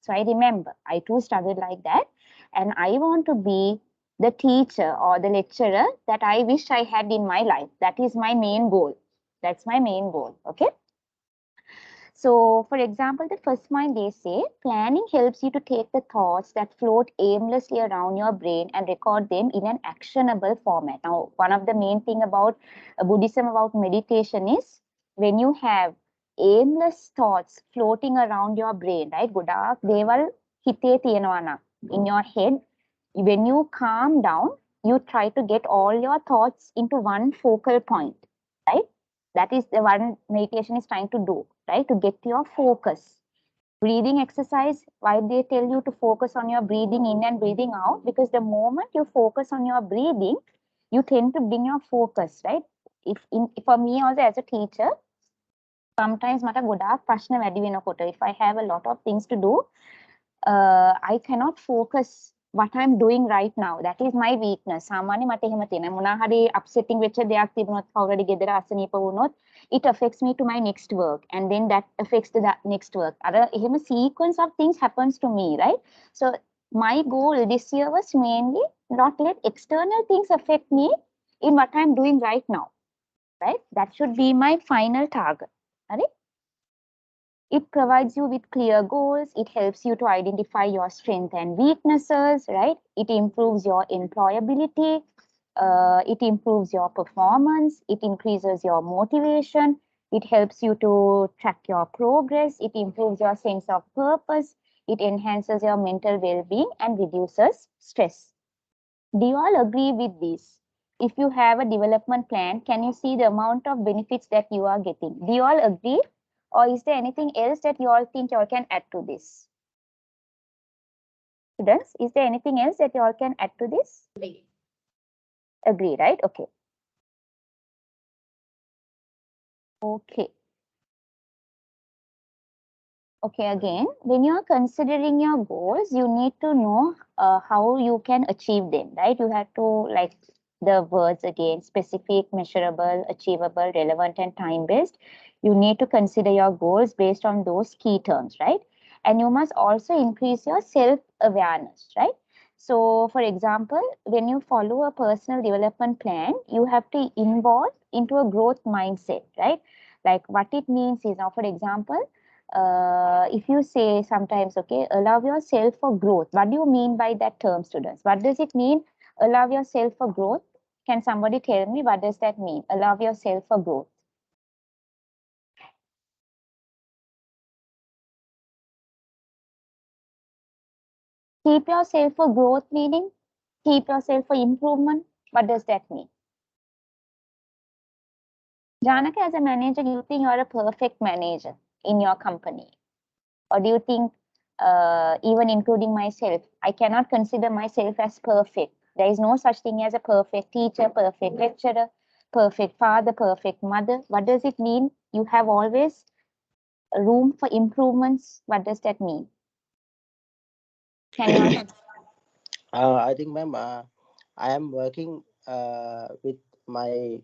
Speaker 1: So I remember I too struggled like that, and I want to be the teacher or the lecturer that I wish I had in my life. That is my main goal. That's my main goal. Okay. So, for example, the first point they say, planning helps you to take the thoughts that float aimlessly around your brain and record them in an actionable format. Now, one of the main thing about Buddhism, about meditation is when you have aimless thoughts floating around your brain, right? ගොඩාක් දේවල් හිතේ තියෙනවා නම් in your head, when you calm down, you try to get all your thoughts into one focal point, right? That is the one meditation is trying to do, right? To get your focus. Breathing exercise, why they tell you to focus on your breathing in and breathing out? Because the moment you focus on your breathing, you tend to bring your focus, right? For me also as a teacher, sometimes මට ගොඩාක් ප්‍රශ්න වැඩි වෙනකොට, if I have a lot of things to do, I cannot focus what I'm doing right now. That is my weakness. සාමාන්‍ය මට එහෙම තියෙනවා. මොනවා හරි upsetting වෙච්ච දෙයක් තිබුණොත්, කවුරුහරි ගෙදර අසනීප වුණොත්, it affects me to my next work, and then that affects the next work. අර එහෙම sequence of things happens to me, right? So my goal this year was mainly not let external things affect me in what I'm doing right now, right? That should be my final target. Right? It provides you with clear goals. It helps you to identify your strengths and weaknesses, right? It improves your employability. It improves your performance. It increases your motivation. It helps you to track your progress. It improves your sense of purpose. It enhances your mental well-being and reduces stress. Do you all agree with this? If you have a development plan, can you see the amount of benefits that you are getting? Do you all agree? Or is there anything else that you all think you all can add to this? Students, is there anything else that you all can add to this?
Speaker 3: Agree.
Speaker 1: Agree, right? Okay. Okay. Okay, again, when you are considering your goals, you need to know how you can achieve them, right? You have to, like the words again, specific, measurable, achievable, relevant, and time-based. You need to consider your goals based on those key terms, right? And you must also increase your self-awareness, right? So, for example, when you follow a personal development plan, you have to involve into a growth mindset, right? Like what it means is now, for example, if you say sometimes, okay, allow yourself for growth. What do you mean by that term, students? What does it mean, allow yourself for growth? Can somebody tell me what does that mean, allow yourself for growth? Keep yourself for growth meaning, keep yourself for improvement. What does that mean? Janaka, as a manager, do you think you're a perfect manager in your company? Or do you think, even including myself, I cannot consider myself as perfect? There is no such thing as a perfect teacher, perfect lecturer, perfect father, perfect mother. What does it mean? You have always room for improvements. What does that mean? Can you
Speaker 2: I think, ma'am, I am working with my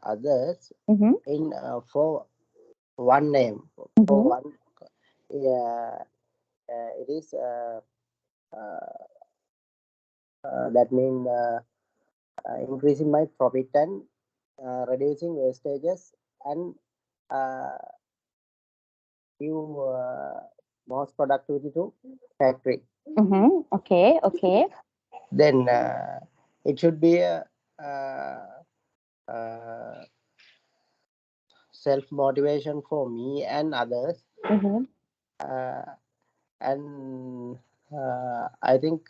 Speaker 2: others in for one name, for one. Yeah, it is that means increasing my profit and reducing wastages and give most productivity to factory.
Speaker 1: Okay, okay.
Speaker 2: Then it should be a self motivation for me and others. And I think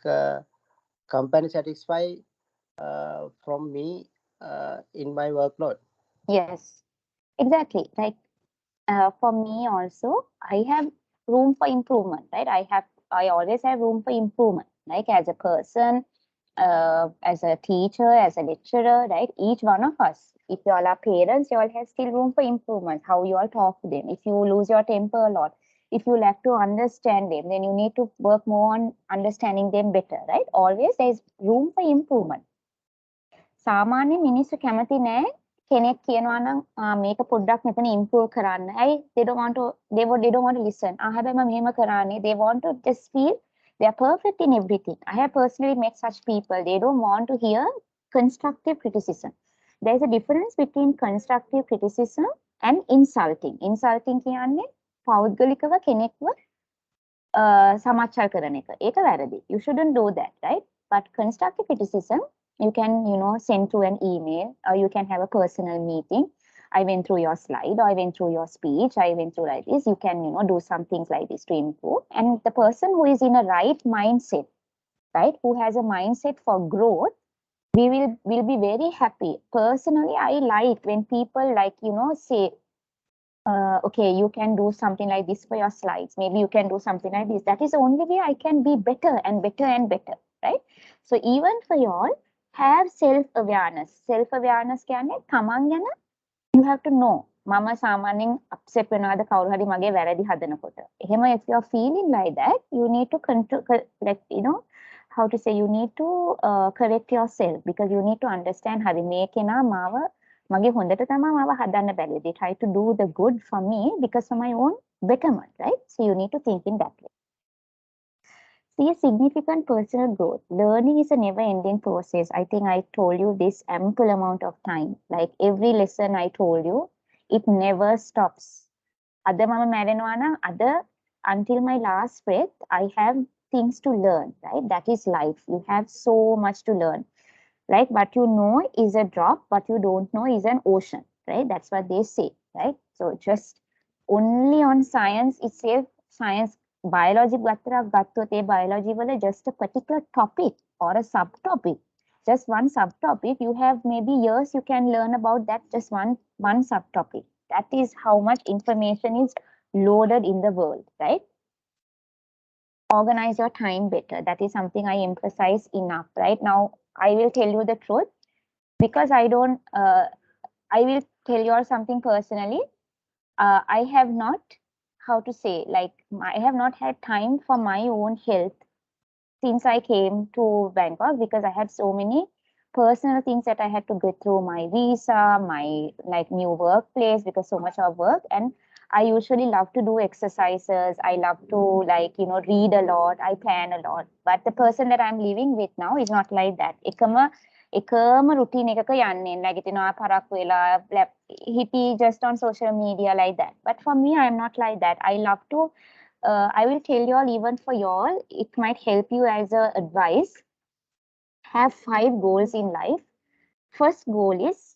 Speaker 2: company satisfy from me in my workload.
Speaker 1: Yes. Exactly. Like for me also, I have room for improvement, right? I always have room for improvement, like as a person, as a teacher, as a lecturer, right? Each one of us, if you all are parents, you all have still room for improvement, how you all talk to them. If you lose your temper a lot, if you lack to understand them, then you need to work more on understanding them better, right? Always there is room for improvement. සාමාන්‍ය මිනිස්සු කැමති නෑ කෙනෙක් කියනවා නම් මේක පොඩ්ඩක් මෙතන improve කරන්න. ඇයි they don't want to listen. හැබැයි මම මෙහෙම කරන්නේ. They want to just feel they are perfect in everything. I have personally met such people. They don't want to hear constructive criticism. There is a difference between constructive criticism and insulting. Insulting කියන්නේ පෞද්ගලිකව කෙනෙක්ව සමාච්චල් කරන එක. ඒක වැරදි. You shouldn't do that, right? But constructive criticism, you can, send through an email, or you can have a personal meeting. I went through your slide, or I went through your speech, I went through like this. You can, do some things like this to improve. And the person who is in a right mindset, right, who has a mindset for growth, we will be very happy. Personally, I like when people say, okay, you can do something like this for your slides. Maybe you can do something like this. That is the only way I can be better and better and better, right? So even for y'all, have self-awareness. Self-awareness කියන්නේ තමන් ගැන you have to know. මම සාමාන්‍යයෙන් upset වෙනවාද කවුරු හරි මගේ වැරදි හදනකොට. එහෙම if you are feeling like that, you need to how to say, you need to correct yourself, because you need to understand හරි මේ කෙනා මාව මගේ හොඳට තමයි මාව හදන්න බැරි. They try to do the good for me because of my own betterment, right? So you need to think in that way. See a significant personal growth. Learning is a never-ending process. I think I told you this ample amount of time. Like every lesson I told you, it never stops. Ada mama මැරෙනවා නම් ada until my last breath, I have things to learn, right? That is life. You have so much to learn. Like what you know is a drop, what you don't know is an ocean, right? That's what they say, right? So just only on science itself, science, biology biology වල just a particular topic or a subtopic, just one subtopic, you have maybe years you can learn about that, just one subtopic. That is how much information is loaded in the world, right? Organize your time better. That is something I emphasize enough. Right now, I will tell you the truth, because I will tell you all something personally. I have not, how to say, like I have not had time for my own health since I came to Bangkok, because I had so many personal things that I had to get through, my visa, my new workplace, because so much of work. And I usually love to do exercises. I love to read a lot. I plan a lot. But the person that I'm living with now is not like that. එකම routine එකක යන්නේ නැගිටිනවා පරක් වෙලා හිටි just on social media like that. But for me, I'm not like that. I love to I will tell you all, even for you all, it might help you as a advice. Have 5 goals in life. First goal is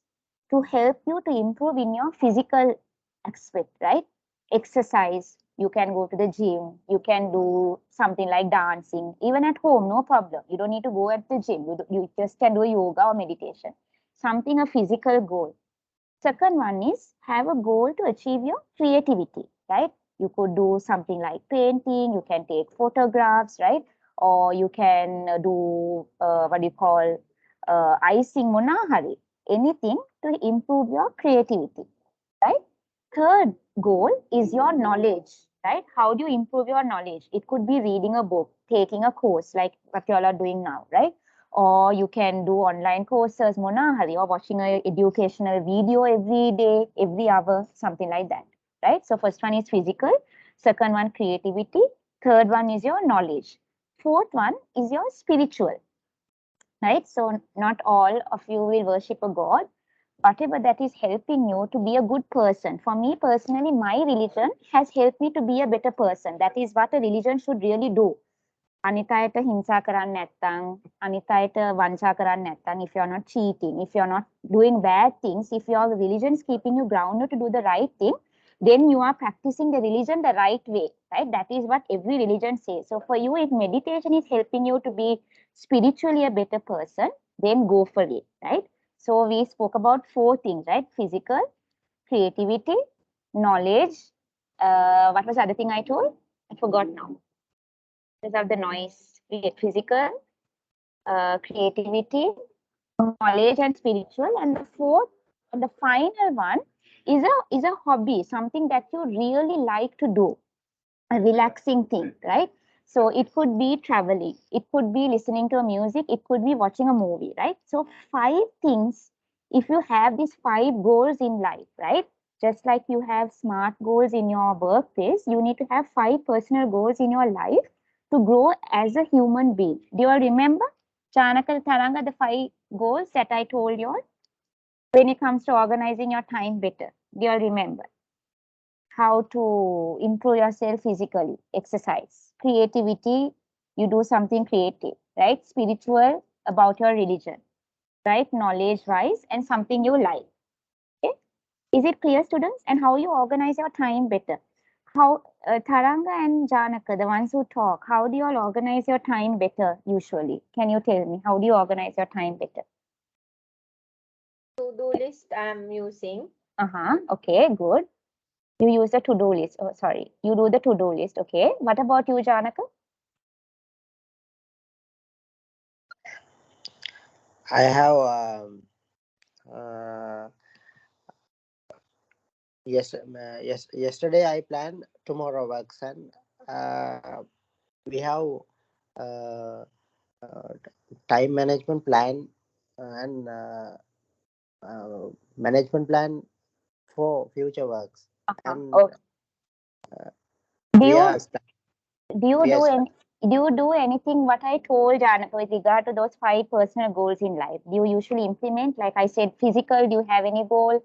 Speaker 1: to help you to improve in your physical aspect, right? Exercise. You can go to the gym. You can do something like dancing. Even at home, no problem. You don't need to go at the gym. You just can do yoga or meditation. Something, a physical goal. Second one is have a goal to achieve your creativity, right? You could do something like painting. You can take photographs, right? Or you can do what do you call icing, monahari. Anything to improve your creativity, right? Third goal is your knowledge, right? How do you improve your knowledge? It could be reading a book, taking a course like what you all are doing now, right? Or you can do online courses, monahari, or watching an educational video every day, every hour, something like that, right? So first one is physical, second one creativity, third one is your knowledge, fourth one is your spiritual, right? So not all of you will worship a god, whatever that is helping you to be a good person. For me personally, my religion has helped me to be a better person. That is what a religion should really do. අනිත් අයට හිංසා කරන්න නැත්නම්, අනිත් අයට වංචා කරන්න නැත්නම්, if you are not cheating, if you are not doing bad things, if your religion is keeping you grounded to do the right thing, then you are practicing the religion the right way, right? That is what every religion says. So for you, if meditation is helping you to be spiritually a better person, then go for it, right? So we spoke about 4 things, right? Physical, creativity, knowledge. What was the other thing I told? I forgot now. Because of the noise, physical, creativity, knowledge, and spiritual. And the fourth and the final one is a hobby, something that you really like to do, a relaxing thing, right? So it could be traveling, it could be listening to a music, it could be watching a movie, right? So 5 things, if you have these 5 goals in life, right? Just like you have SMART goals in your workplace, you need to have 5 personal goals in your life to grow as a human being. Do you all remember, Chanaka Taranga, the 5 goals that I told you all when it comes to organizing your time better? Do you all remember? How to improve yourself physically, exercise, creativity, you do something creative, right? Spiritual, about your religion, right? Knowledge wise, and something you like. Okay, is it clear, students? And how you organize your time better? How Taranga and Janaka, the ones who talk, how do you all organize your time better usually? Can you tell me, how do you organize your time better?
Speaker 3: To-do list I'm using.
Speaker 1: Okay, good. You use the to-do list. Oh, sorry. You do the to-do list. Okay. What about you, Janaka?
Speaker 2: I have yesterday I planned tomorrow works, and we have uh, uh, time management plan and management plan for future works. And
Speaker 1: Okay. Do
Speaker 2: we
Speaker 1: you
Speaker 2: are
Speaker 1: do you
Speaker 2: we are
Speaker 1: do any do you do anything what I told, Janaka, with regard to those 5 personal goals in life? Do you usually implement? Like I said, physical, do you have any goal?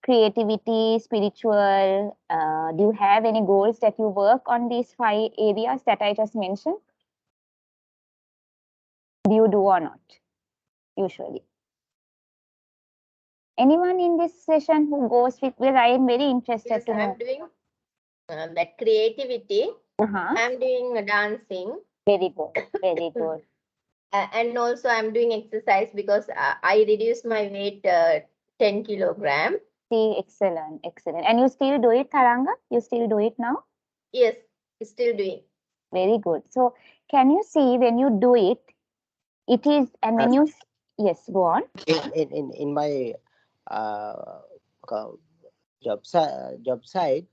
Speaker 1: Creativity, spiritual, do you have any goals that you work on these 5 areas that I just mentioned? Do you do or not? Usually. Anyone in this session who goes with, well, I am very interested
Speaker 3: Yes,
Speaker 1: to know.
Speaker 3: I'm doing that creativity. I'm doing dancing.
Speaker 1: Very good, very good.
Speaker 3: And also I'm doing exercise because I reduced my weight 10 kilogram.
Speaker 1: See, excellent, excellent. And you still do it, Taranga? You still do it now?
Speaker 3: Yes, still doing.
Speaker 1: Very good. So can you see when you do it, it is, and when you, yes, go on.
Speaker 2: in my uh, job site.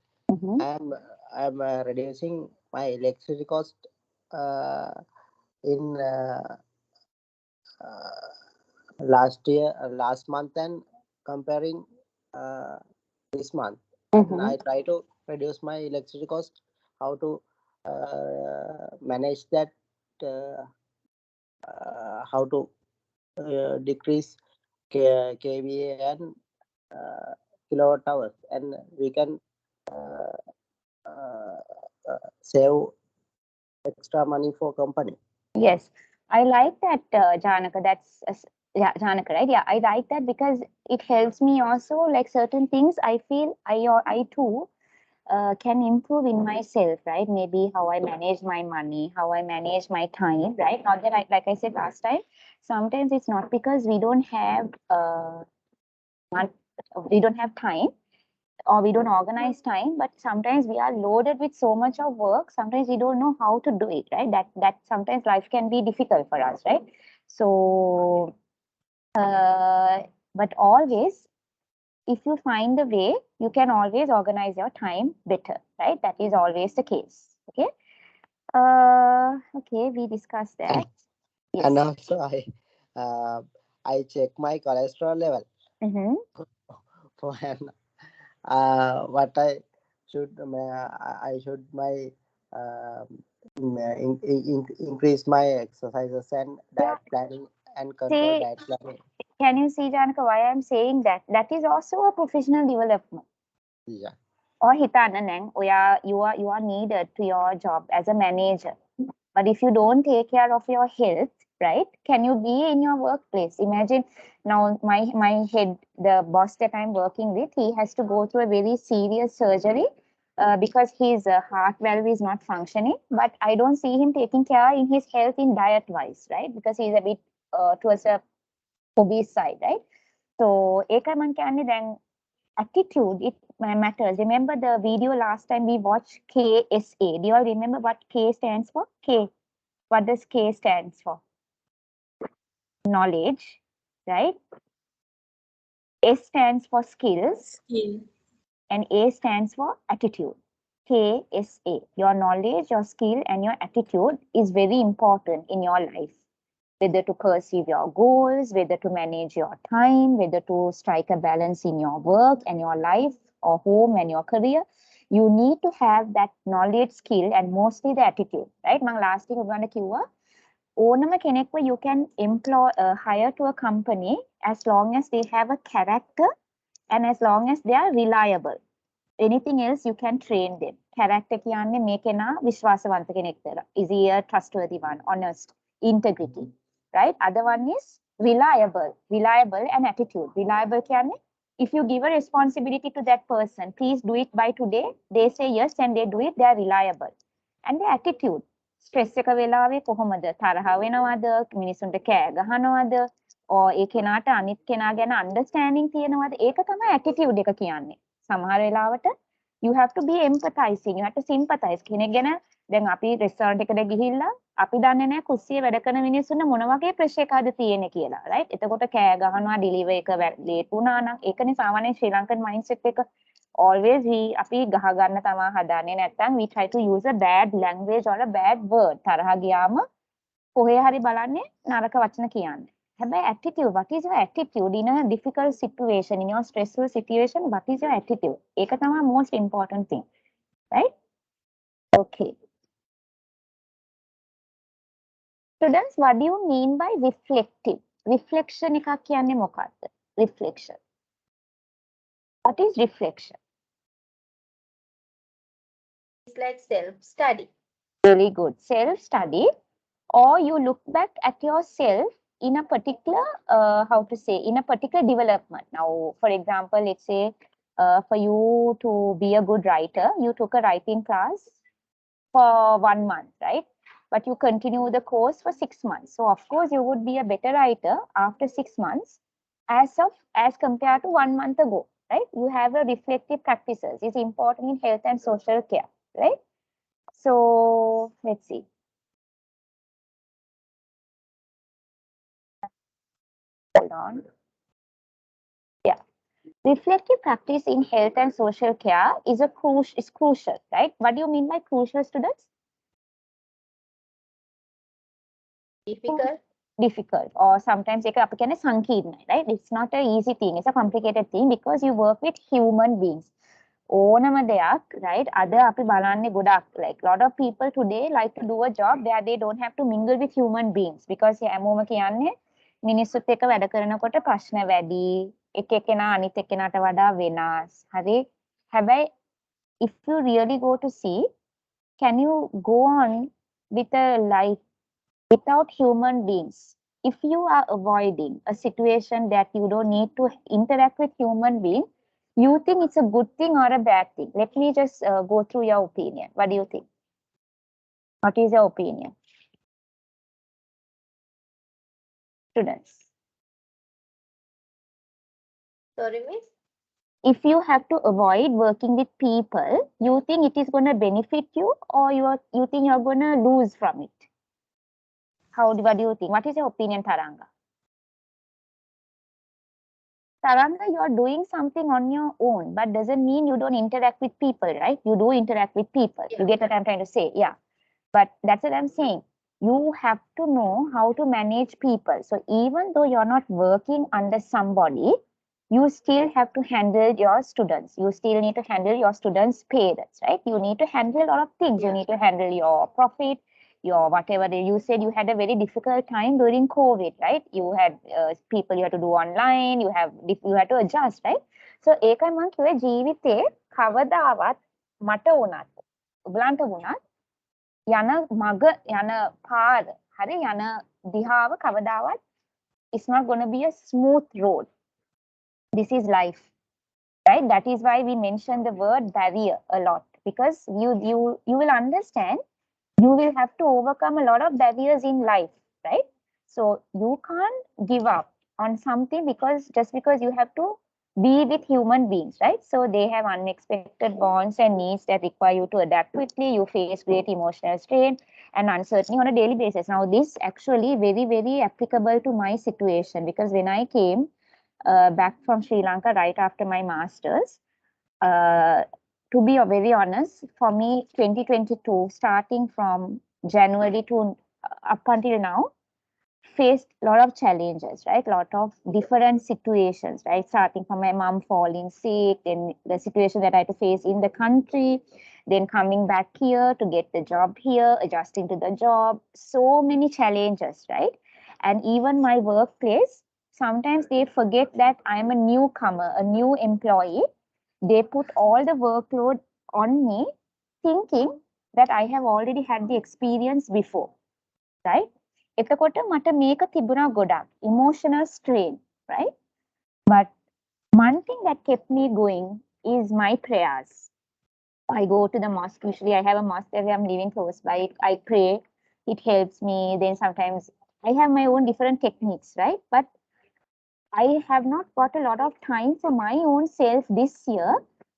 Speaker 2: I'm reducing my electricity cost uh, in last month, and comparing this month. And I try to reduce my electricity cost. How to manage that? How to decrease kVA and kilowatt hours, and we can uh, save extra money for company.
Speaker 1: Yes, I like that, Janaka. That's yeah, Janaka, right? Yeah, I like that because it helps me also. Like certain things, I feel I too can improve in myself, right? Maybe how I manage my money, how I manage my time, right? Not that I, like I said last time, sometimes it's not because we don't have time or we don't organize time, but sometimes we are loaded with so much of work, sometimes we don't know how to do it, right? That sometimes life can be difficult for us, right? So but always, if you find the way, you can always organize your time better, right? That is always the case. Okay. Okay, we discussed that. Yes.
Speaker 2: And also I check my cholesterol level for what I should my increase my exercises and diet planning and control
Speaker 1: See,
Speaker 2: diet planning.
Speaker 1: can you see, Janaka, why I'm saying that? That is also a professional development.
Speaker 2: Yeah.
Speaker 1: Or hitananang, you are needed to your job as a manager. But if you don't take care of your health, right? Can you be in your workplace? Imagine now my head, the boss that I'm working with, he has to go through a very serious surgery because his heart valve is not functioning. But I don't see him taking care in his health in diet wise, right? Because he's a bit towards a obese side, right? So, ඒකයි මම කියන්නේ දැන් Attitude, it matters. Remember the video last time we watched KSA. Do you all remember what K stands for? K. What does K stands for? Knowledge, right? S stands for skills.
Speaker 4: Skill.
Speaker 1: And A stands for attitude. KSA. Your knowledge, your skill, and your attitude is very important in your life. Whether to perceive your goals, whether to manage your time, whether to strike a balance in your work and your life or home and your career, you need to have that knowledge, skill, and mostly the attitude, right? Mang last thing ඔයගොල්ලන්ට කිව්වා ඕනම කෙනෙක්ව you can employ hire to a company as long as they have a character and as long as they are reliable. Anything else you can train them. Character කියන්නේ මේ කෙනා විශ්වාසවන්ත කෙනෙක් කියලා. Is he a trustworthy one, honest, integrity, right? Other one is reliable and attitude. Reliable කියන්නේ if you give a responsibility to that person, please do it by today. They say yes and they do it. They are reliable. And the attitude. Stress එක වෙලාවේ කොහොමද? තරහ වෙනවද? මිනිසුන්ට කෑ ගහනවද? or ඒ කෙනාට අනිත් කෙනා ගැන understanding තියෙනවද? ඒක තමයි attitude එක කියන්නේ. සමහර වෙලාවට you have to be empathizing, you have to sympathize. කෙනෙක් ගැන දැන් අපි රෙස්ටෝරන්ට් එකට ගිහිල්ලා අපි දන්නේ නැහැ කුස්සියේ වැඩ කරන මිනිස්සුන්ට මොන වගේ ප්‍රෙෂර් එකක්ද තියෙන්නේ කියලා, right? එතකොට කෑ ගහනවා ඩිලිවර් එක ලේට් වුණා නම් ඒකනේ සාමාන්‍යයෙන් ශ්‍රී ලංකන් mindset එක always අපි ගහ ගන්න තමයි හදාන්නේ නැත්නම් we try to use a bad language or a bad word. තරහ ගියාම කොහේ හරි බලන්නේ නරක වචන කියන්නේ. හැබැයි attitude, what is your attitude in a difficult situation, in your stressful situation, what is your attitude? ඒක තමයි most important thing, right? Okay. Students, what do you mean by reflective? Reflection එකක් කියන්නේ මොකක්ද? Reflection. What is reflection?
Speaker 3: It's like self-study.
Speaker 1: Really good. Self-study, or you look back at yourself in a particular, how to say, in a particular development. Now, for example, let's say for you to be a good writer, you took a writing class for 1 month, right? But you continue the course for 6 months. So, of course, you would be a better writer after 6 months as compared to 1 month ago, right? You have a reflective practices. It's important in health and social care, right? So, let's see. Hold on. Yeah. Reflective practice in health and social care is crucial, right? What do you mean by crucial, students? Difficult, or sometimes ඒක අපි කියන්නේ සංකීර්ණයි, right? It's not an easy thing. It's a complicated thing because you work with human beings. ඕනම දෙයක්, right? අද අපි බලන්නේ ගොඩක් like lot of people today like to do a job where they don't have to mingle with human beings because හැමෝම කියන්නේ මිනිස්සුත් එක්ක වැඩ කරනකොට ප්‍රශ්න වැඩි, එක එකනා අනිත් එක්කෙනාට වඩා වෙනස්. හරි? හැබැයි if you really go to see, can you go on with a life without human beings? If you are avoiding a situation that you don't need to interact with human beings, you think it's a good thing or a bad thing? Let me just go through your opinion. What do you think? What is your opinion? Students.
Speaker 3: Sorry, miss?
Speaker 1: If you have to avoid working with people, you think it is going to benefit you or you think you're going to lose from it? What do you think? What is your opinion, Taranga? Taranga, you are doing something on your own, but doesn't mean you don't interact with people, right? You do interact with people.
Speaker 3: Yeah.
Speaker 1: You get what I'm trying to say? Yeah. But that's what I'm saying. You have to know how to manage people. So even though you're not working under somebody, you still have to handle your students. You still need to handle your students' parents, right? You need to handle a lot of things.
Speaker 3: Yeah.
Speaker 1: You need to handle your profit, your whatever. You said you had a very difficult time during COVID, right? You had people you had to do online. You had to adjust, right? So ඒකයි මම කිව්වේ ජීවිතේ කවදාවත් මට උනත් ඔයගලන්ට වුණත් යන මග යන පාර හරි යන දිහාව කවදාවත් it's not going to be a smooth road. This is life, right? That is why we mention the word barrier a lot, because you will understand you will have to overcome a lot of barriers in life, right? So you can't give up on something because you have to be with human beings, right? So they have unexpected bonds and needs that require you to adapt quickly. You face great emotional strain and uncertainty on a daily basis. Now, this actually very, very applicable to my situation, because when I came back from Sri Lanka right after my master's, to be very honest, for me, 2022, starting from January to up until now, faced a lot of challenges, right? A lot of different situations, right? Starting from my mom falling sick, then the situation that I had to face in the country, then coming back here to get the job here, adjusting to the job, so many challenges, right? And even my workplace, sometimes they forget that I'm a newcomer, a new employee. They put all the workload on me, thinking that I have already had the experience before, right? එතකොට මට මේක තිබුණා ගොඩක් emotional strain, right? But one thing that kept me going is my prayers. I go to the mosque. Usually I have a mosque where I'm living close by. I pray. It helps me. Then sometimes I have my own different techniques, right? But I have not got a lot of time for my own self this year,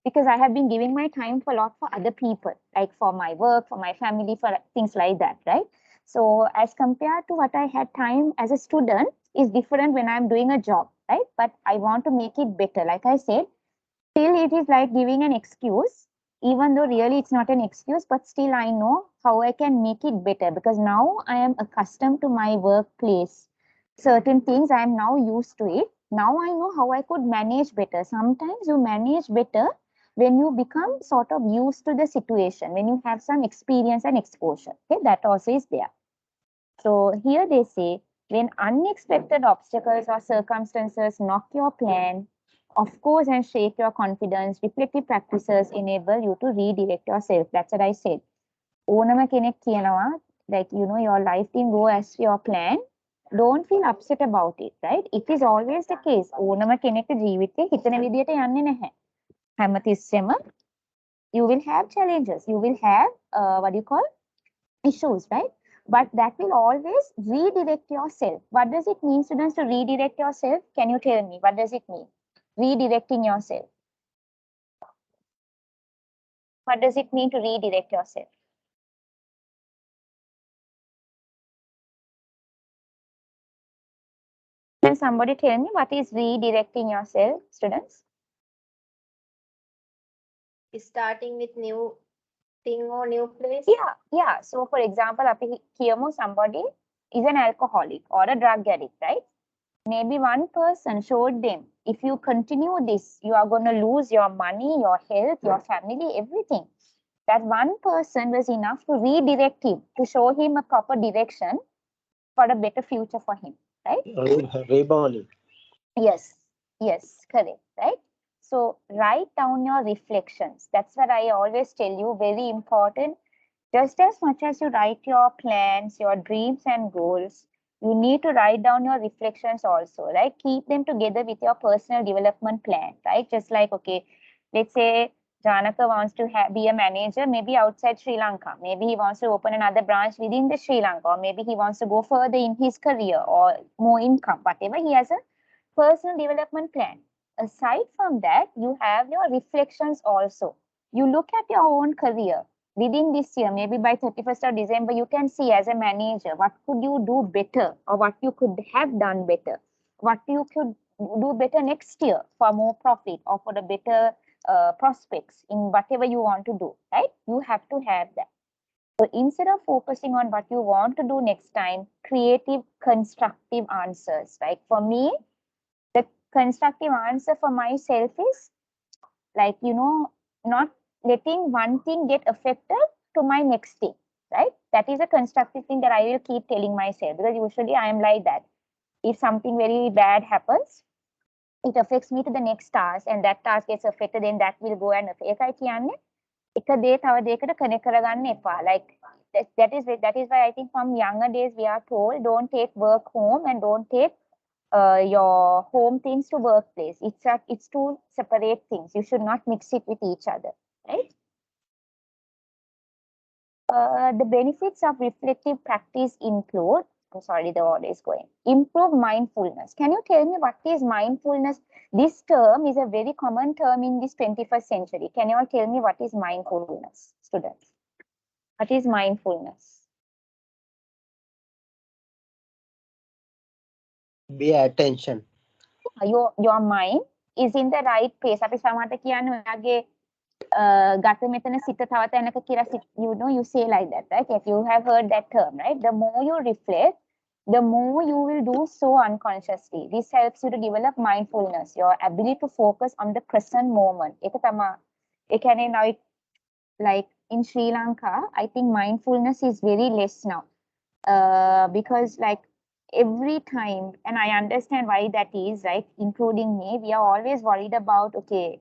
Speaker 1: because I have been giving my time for a lot for other people, like for my work, for my family, for things like that, right? So as compared to what I had time as a student is different when I'm doing a job, right? But I want to make it better. Like I said, still it is like giving an excuse, even though really it's not an excuse, but still I know how I can make it better, because now I am accustomed to my workplace. Certain things I am now used to it. Now I know how I could manage better. Sometimes you manage better when you become sort of used to the situation, when you have some experience and exposure. Okay, that also is there. So here they say, when unexpected obstacles or circumstances knock your plan, of course, and shake your confidence, reflective practices enable you to redirect yourself. That's what I said. ඕනම කෙනෙක් කියනවා, like, you know, your life didn't go as your plan. Don't feel upset about it, right? It is always the case. ඕනම කෙනෙක්ගේ ජීවිතේ හිතන විදියට යන්නේ නැහැ. හැමතිස්සෙම you will have challenges. You will have, what do you call, issues, right? But that will always redirect yourself. What does it mean, students, to redirect yourself? Can you tell me? What does it mean? Redirecting yourself. What does it mean to redirect yourself? Can somebody tell me what is redirecting yourself, students?
Speaker 3: Starting with new thing or new place?
Speaker 1: Yeah. So for example, somebody is an alcoholic or a drug addict, right? Maybe one person showed them, if you continue this, you are going to lose your money, your health, your family, everything. That one person was enough to redirect him, to show him a proper direction for a better future for him, right?
Speaker 2: Reborn.
Speaker 1: Yes, correct, right? So write down your reflections. That's what I always tell you, very important. Just as much as you write your plans, your dreams and goals, you need to write down your reflections also, right? Keep them together with your personal development plan, right? Just like, okay, let's say Janaka wants to be a manager, maybe outside Sri Lanka. Maybe he wants to open another branch within the Sri Lanka, or maybe he wants to go further in his career or more income, whatever. He has a personal development plan. Aside from that, you have your reflections also. You look at your own career within this year, maybe by 31st of December, you can see as a manager, what could you do better, or what you could have done better, what you could do better next year for more profit or for the better prospects in whatever you want to do, right? You have to have that. So instead of focusing on what you want to do next time, creative, constructive answers, right? For me, the constructive answer for myself is like, you know, not letting one thing get affected to my next thing, right? That is a constructive thing that I will keep telling myself, because usually I am like that. If something very bad happens, it affects me to the next task, and that task gets affected, then that will go and affect. එකයි කියන්නේ එක දේ තව දෙයකට connect කරගන්න එපා. Like that is why I think from younger days we are told, don't take work home and don't take your home things to workplace. It's two separate things. You should not mix it with each other, right? The benefits of reflective practice include I'm sorry, the order is going. Improve mindfulness. Can you tell me what is mindfulness? This term is a very common term in this 21st century. Can you all tell me what is mindfulness, students? What is mindfulness?
Speaker 2: Be attention.
Speaker 1: Your mind is in the right place. අපි සමහරට කියන්නේ ඔයාගේ ගත මෙතන සිත තව තැනක කියලා you say like that, right? If you have heard that term, right? The more you reflect, the more you will do so unconsciously. This helps you to develop mindfulness, your ability to focus on the present moment. ඒක තමයි ඒ කියන්නේ like in Sri Lanka, I think mindfulness is very less now. Because like every time, and I understand why that is, right? Including me, we are always worried about, okay,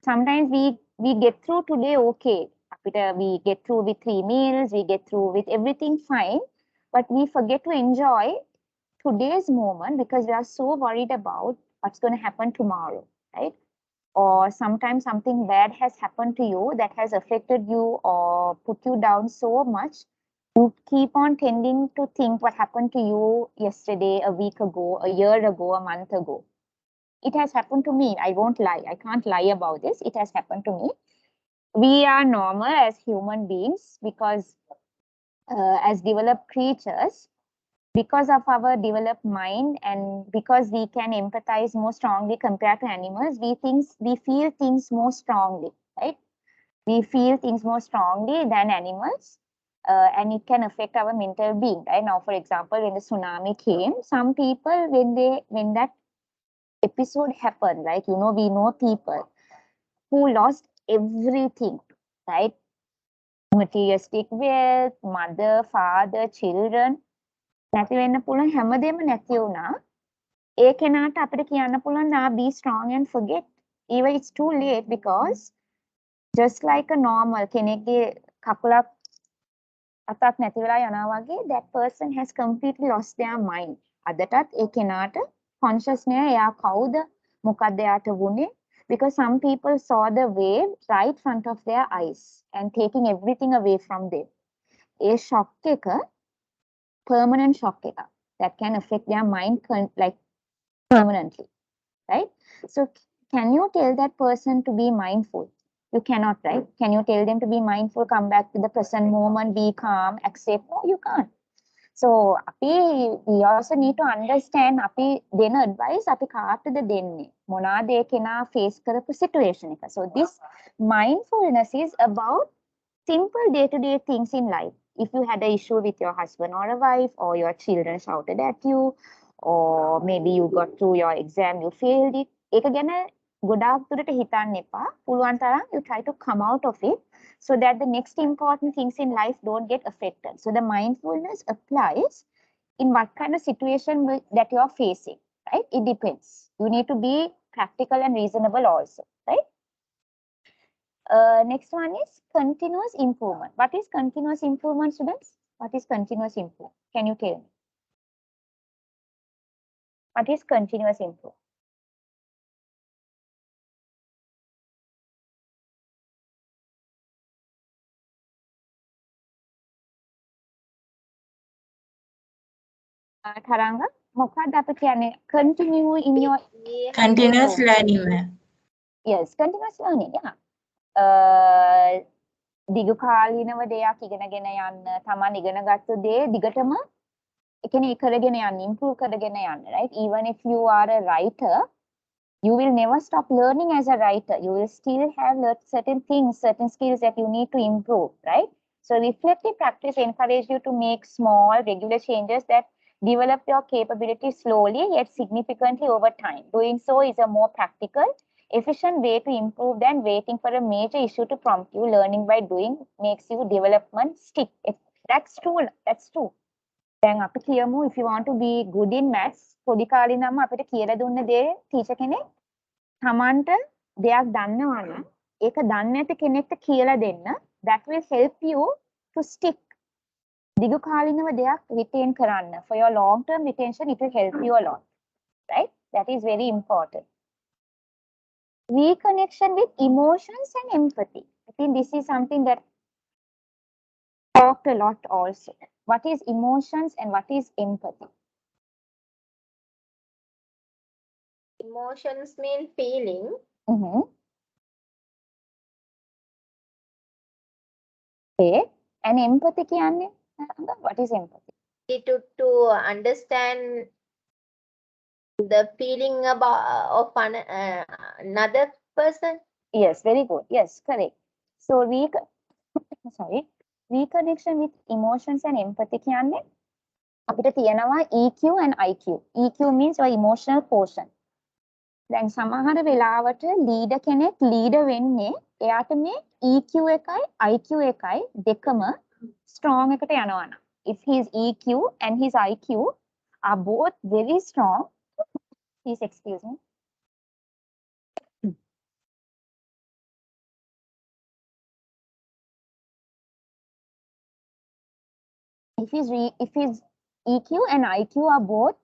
Speaker 1: sometimes we get through today, okay. We get through with 3 meals, we get through with everything fine, but we forget to enjoy today's moment because we are so worried about what's going to happen tomorrow, right? Or sometimes something bad has happened to you that has affected you or put you down so much. You keep on tending to think what happened to you yesterday, a week ago, a year ago, a month ago. It has happened to me. I won't lie. I can't lie about this. It has happened to me. We are normal as human beings because as developed creatures, because of our developed mind and because we can empathize more strongly compared to animals, we feel things more strongly, right? We feel things more strongly than animals. And it can affect our mental being, right? Now, for example, when the tsunami came, some people, when that episode happened, like, we know people who lost everything, right? Materialistic wealth, mother, father, children. නැති වෙන්න පුළුවන් හැමදේම නැති වුණා. ඒ කෙනාට අපිට කියන්න පුළුවන් nah, be strong and forget. Even it's too late because just like a normal කෙනෙක්ගේ කකුලක් අතක් නැති වෙලා යනවා වගේ, that person has completely lost their mind. අදටත් ඒ කෙනාට conscious නෑ එයා කවුද, මොකක්ද එයාට වුනේ, because some people saw the wave right front of their eyes and taking everything away from them. A shock එක permanent shock එක that can affect their mind like permanently, right? So can you tell that person to be mindful? You cannot, right? Can you tell them to be mindful, come back to the present moment, be calm, accept? No, you can't. So we also need to understand අපි දෙන advice අපි කාටද දෙන්නේ, මොනවාද ඒ කෙනා face කරපු situation එක. So this mindfulness is about simple day-to-day things in life. If you had an issue with your husband or a wife, or your children shouted at you, or maybe you got through your exam, you failed it, ඒක ගැන ගොඩාක් දුරට හිතන්න එපා. පුළුවන් තරම් you try to come out of it so that the next important things in life don't get affected. So the mindfulness applies in what kind of situation that you are facing, right? It depends. You need to be practical and reasonable also, right? Next one is continuous improvement. What is continuous improvement, students? What is continuous improvement? Can you tell me? What is continuous improvement? Taranga, මොකක්ද අපි කියන්නේ continue in your
Speaker 4: Continuous learning, ma'am.
Speaker 1: yes, continuous learning, yeah. දිගු කාලීනව දෙයක් ඉගෙනගෙන යන්න, තමන් ඉගෙනගත්තු දේ දිගටම ඒ කියන්නේ කරගෙන යන්න, improve කරගෙන යන්න, right? Even if you are a writer, you will never stop learning as a writer. You will still have certain things, certain skills that you need to improve, right? So reflective practice encourages you to make small, regular changes that develop your capability slowly yet significantly over time. Doing so is a more practical, efficient way to improve than waiting for a major issue to prompt you. Learning by doing makes you development stick. That's true. That's true. දැන් අපි කියමු if you want to be good in maths, පොඩි කාලේ නම් අපිට කියලා දුන්න දේ ටීචර් කෙනෙක් තමන්ට දෙයක් දන්නවා නම් ඒක දන්නේ නැති කෙනෙක්ට කියලා දෙන්න, that will help you to stick. දිගු කාලිනව දෙයක් retain කරන්න. For your long term retention, it will help you a lot, right? That is very important. Reconnection with emotions and empathy. I think this is something that talked a lot also. What is emotions and what is empathy?
Speaker 3: Emotions mean feeling.
Speaker 1: Okay. And empathy කියන්නේ? What is empathy?
Speaker 3: To understand the feeling about of another person.
Speaker 1: Yes, very good. Yes, correct. So reconnection with emotions and empathy කියන්නේ අපිට තියෙනවා EQ and IQ. EQ means your emotional quotient. දැන් සමහර වෙලාවට leader කෙනෙක් leader වෙන්නේ එයාට මේ EQ එකයි IQ එකයි දෙකම strong එකට යනවා නම්. If his EQ and his IQ are both very strong, please excuse me. If his EQ and IQ are both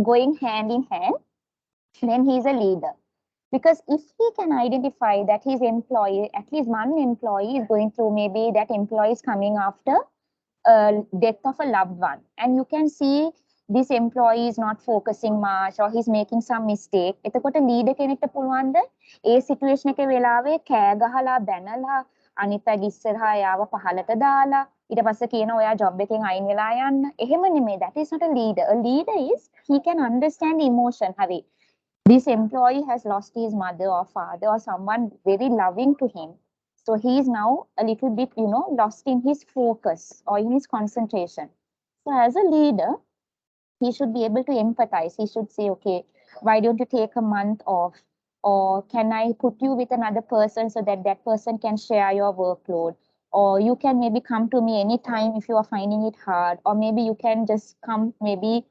Speaker 1: going hand in hand, then he's a leader. Because if he can identify that his employee, at least one employee is going through, maybe that employee is coming after death of a loved one, and you can see this employee is not focusing much or he's making some mistake. එතකොට leader කෙනෙක්ට පුළුවන්ද ඒ situation එකේ වෙලාවේ කෑ ගහලා බැනලා අනිත් අය ඉස්සරහා යාව පහලට දාලා ඊට පස්සේ කියන ඔයා job එකෙන් අයින් වෙලා යන්න. එහෙම නෙමෙයි. That is not a leader. A leader is he can understand emotion. හරි. This employee has lost his mother or father or someone very loving to him. So he is now a little bit, lost in his focus or in his concentration. So as a leader, he should be able to empathize. He should say, okay, why don't you take a month off? Or can I put you with another person so that that person can share your workload? Or you can maybe come to me anytime if you are finding it hard. Or maybe you can just come maybe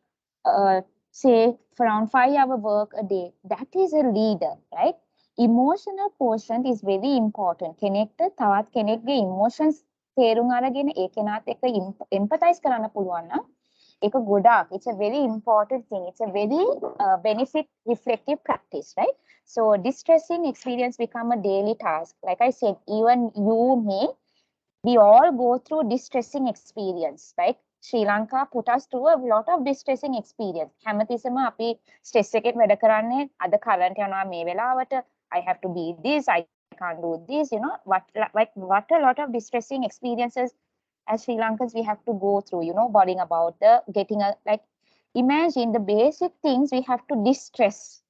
Speaker 1: say for around 5-hour work a day. That is a leader, right? Emotional quotient is very important. කෙනෙක්ට තවත් කෙනෙක්ගේ emotions තේරුම් අරගෙන ඒ කෙනාත් එක්ක empathize කරන්න පුළුවන් නම් ඒක ගොඩාක්. It's a very important thing. It's a very benefit reflective practice, right? So distressing experience become a daily task. Like I said, even you, me, we all go through distressing experience, right? Sri Lanka put us through a lot of distressing experience. හැමතිස්සෙම අපි stress එකෙන් වැඩ කරන්නේ අද current යනවා මේ වෙලාවට I have to be this, I can't do this, what a lot of distressing experiences as Sri Lankans we have to go through, worrying about imagine the basic things we have to distress.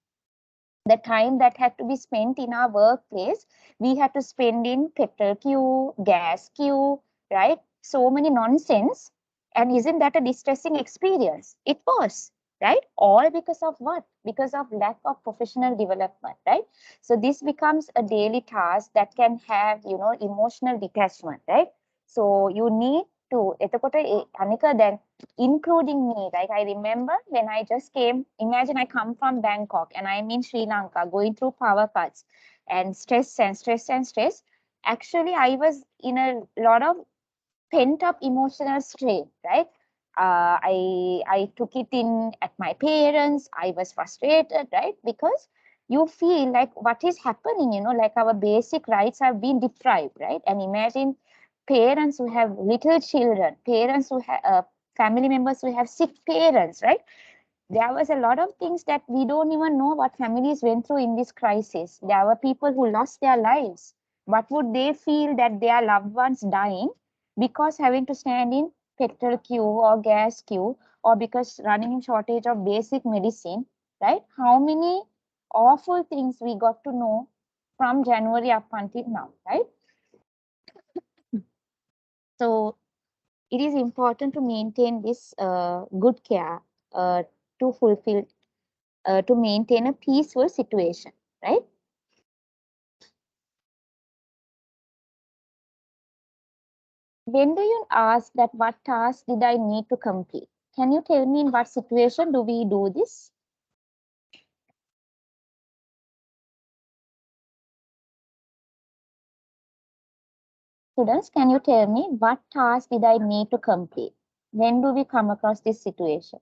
Speaker 1: The time that had to be spent in our workplace, we had to spend in petrol queue, gas queue, right? So many nonsense. And isn't that a distressing experience? It was, right? All because of what? Because of lack of professional development, right? So this becomes a daily task that can have, emotional detachment, right? So you need to, Anika, then including me, like I remember when I just came, imagine I come from Bangkok and I'm in Sri Lanka going through power cuts and stress and stress and stress. Actually, I was in a lot of pent up emotional strain, right? I took it in at my parents. I was frustrated, right? Because you feel like what is happening, like our basic rights have been deprived, right? And imagine parents who have little children, parents who have family members who have sick parents, right? There was a lot of things that we don't even know what families went through in this crisis. There were people who lost their lives. What would they feel that their loved ones dying because having to stand in petrol queue or gas queue or because running in shortage of basic medicine, right? How many awful things we got to know from January up until now, right? So it is important to maintain this good care to fulfill, to maintain a peaceful situation, right? When do you ask that what task did I need to complete? Can you tell me in what situation do we do this? Students, can you tell me what task did I need to complete? When do we come across this situation?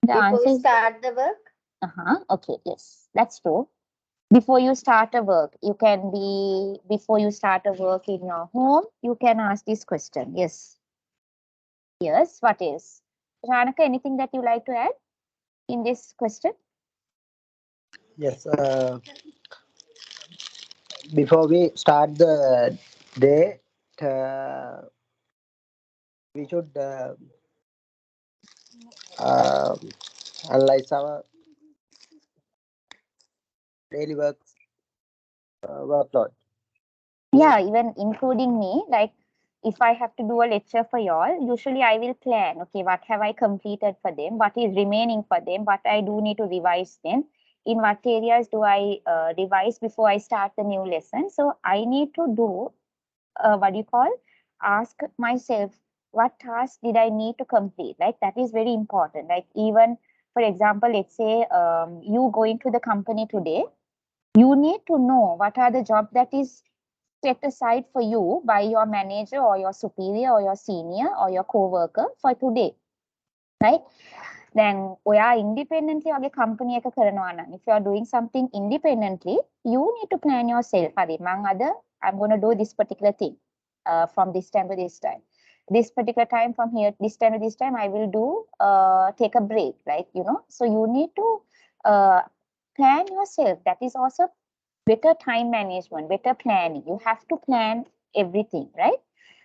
Speaker 1: The
Speaker 3: Before
Speaker 1: answer
Speaker 3: we
Speaker 1: is
Speaker 3: start the work.
Speaker 1: okay, yes, that's true. Before you start a work, you can be, before you start a work in your home, you can ask this question. Yes. Yes, what is? Janaka, anything that you like to add in this question?
Speaker 2: Yes. Before we start the day, we should uh, analyze our daily workload.
Speaker 1: Yeah, even including me, like if I have to do a lecture for y'all, usually I will plan, okay, what have I completed for them, what is remaining for them, what I do need to revise them, in what areas do I revise before I start the new lesson. So I need to do, what do you call, ask myself, what task did I need to complete? Like that is very important. Like even, for example, let's say you going to the company today, you need to know what are the job that is set aside for you by your manager or your superior or your senior or your co-worker for today, right? Then ඔයා independently වගේ company එක කරනවා නම්, if you are doing something independently, you need to plan yourself. හරි, මං අද I'm going to do this particular thing from this time to this time. This particular time from here, this time to this time, I will do take a break, right? You know, so you need to plan yourself. That is also better time management, better planning. You have to plan everything, right?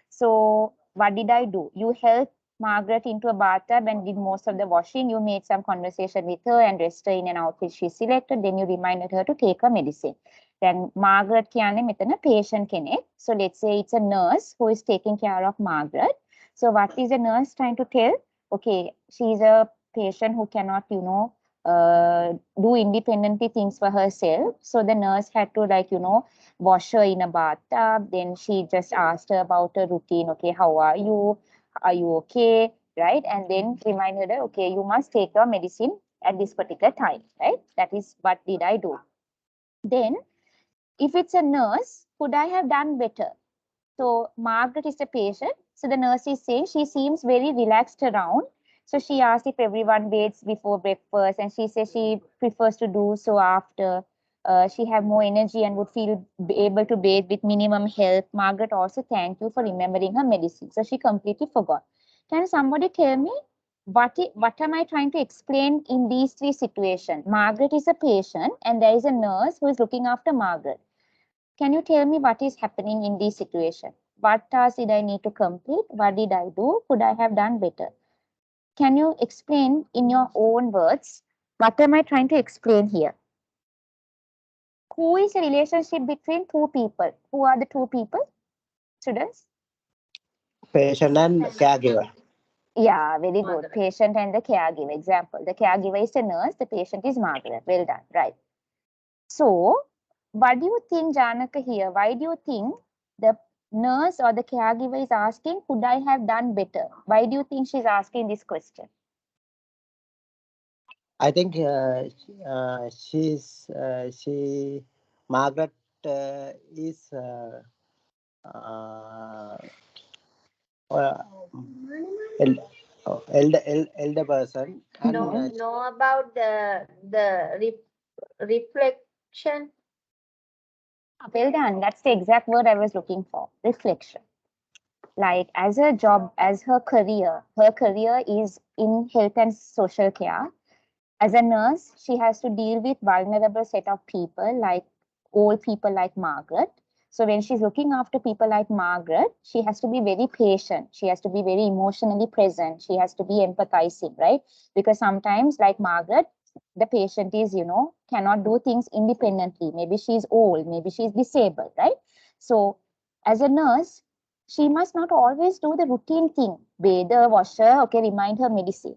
Speaker 1: So what did I do? You helped Margaret into a bathtub and did most of the washing. You made some conversation with her and dressed her in an outfit she selected. Then you reminded her to take her medicine. Then Margaret කියන්නේ මෙතන patient කෙනෙක්. So let's say it's a nurse who is taking care of Margaret. So what is the nurse trying to tell? Okay, she's a patient who cannot, you know, do independently things for herself. So the nurse had to, like, you know, wash her in a bathtub. Then she just asked her about her routine. Okay, how are you? Are you okay? Right? And then reminded her, okay, you must take your medicine at this particular time, right? That is what did I do. Then if it's a nurse, could I have done better? So Margaret is the patient. So the nurse is saying she seems very relaxed around. So she asked if everyone bathes before breakfast, and she says she prefers to do so after. She have more energy and would feel able to bathe with minimum help. Margaret also thanked you for remembering her medicine. So she completely forgot. Can somebody tell me what am I trying to explain in these three situations? Margaret is a patient and there is a nurse who is looking after Margaret. Can you tell me what is happening in this situation? What task did I need to complete? What did I do? Could I have done better? Can you explain in your own words? What am I trying to explain here? Who is a relationship between two people? Who are the two people? Students?
Speaker 2: Patient and caregiver.
Speaker 1: Yeah, very good. Patient and the caregiver. Example, the caregiver is the nurse, the patient is Margaret. Well done, right. So, what do you think, Janaka, here? Why do you think the nurse or the caregiver is asking, could I have done better? Why do you think she's asking this question?
Speaker 2: I think Margaret is elder person and
Speaker 3: know about the reflection.
Speaker 1: Well done. That's the exact word I was looking for. Reflection. Like as her job, as her career is in health and social care. As a nurse, she has to deal with vulnerable set of people, like old people like Margaret. So when she's looking after people like Margaret, she has to be very patient. She has to be very emotionally present. She has to be empathizing, right? Because sometimes, like Margaret, the patient is, you know, cannot do things independently. Maybe she's old, maybe she's disabled, right? So as a nurse, she must not always do the routine thing. Bathe her, wash her, okay, remind her medicine.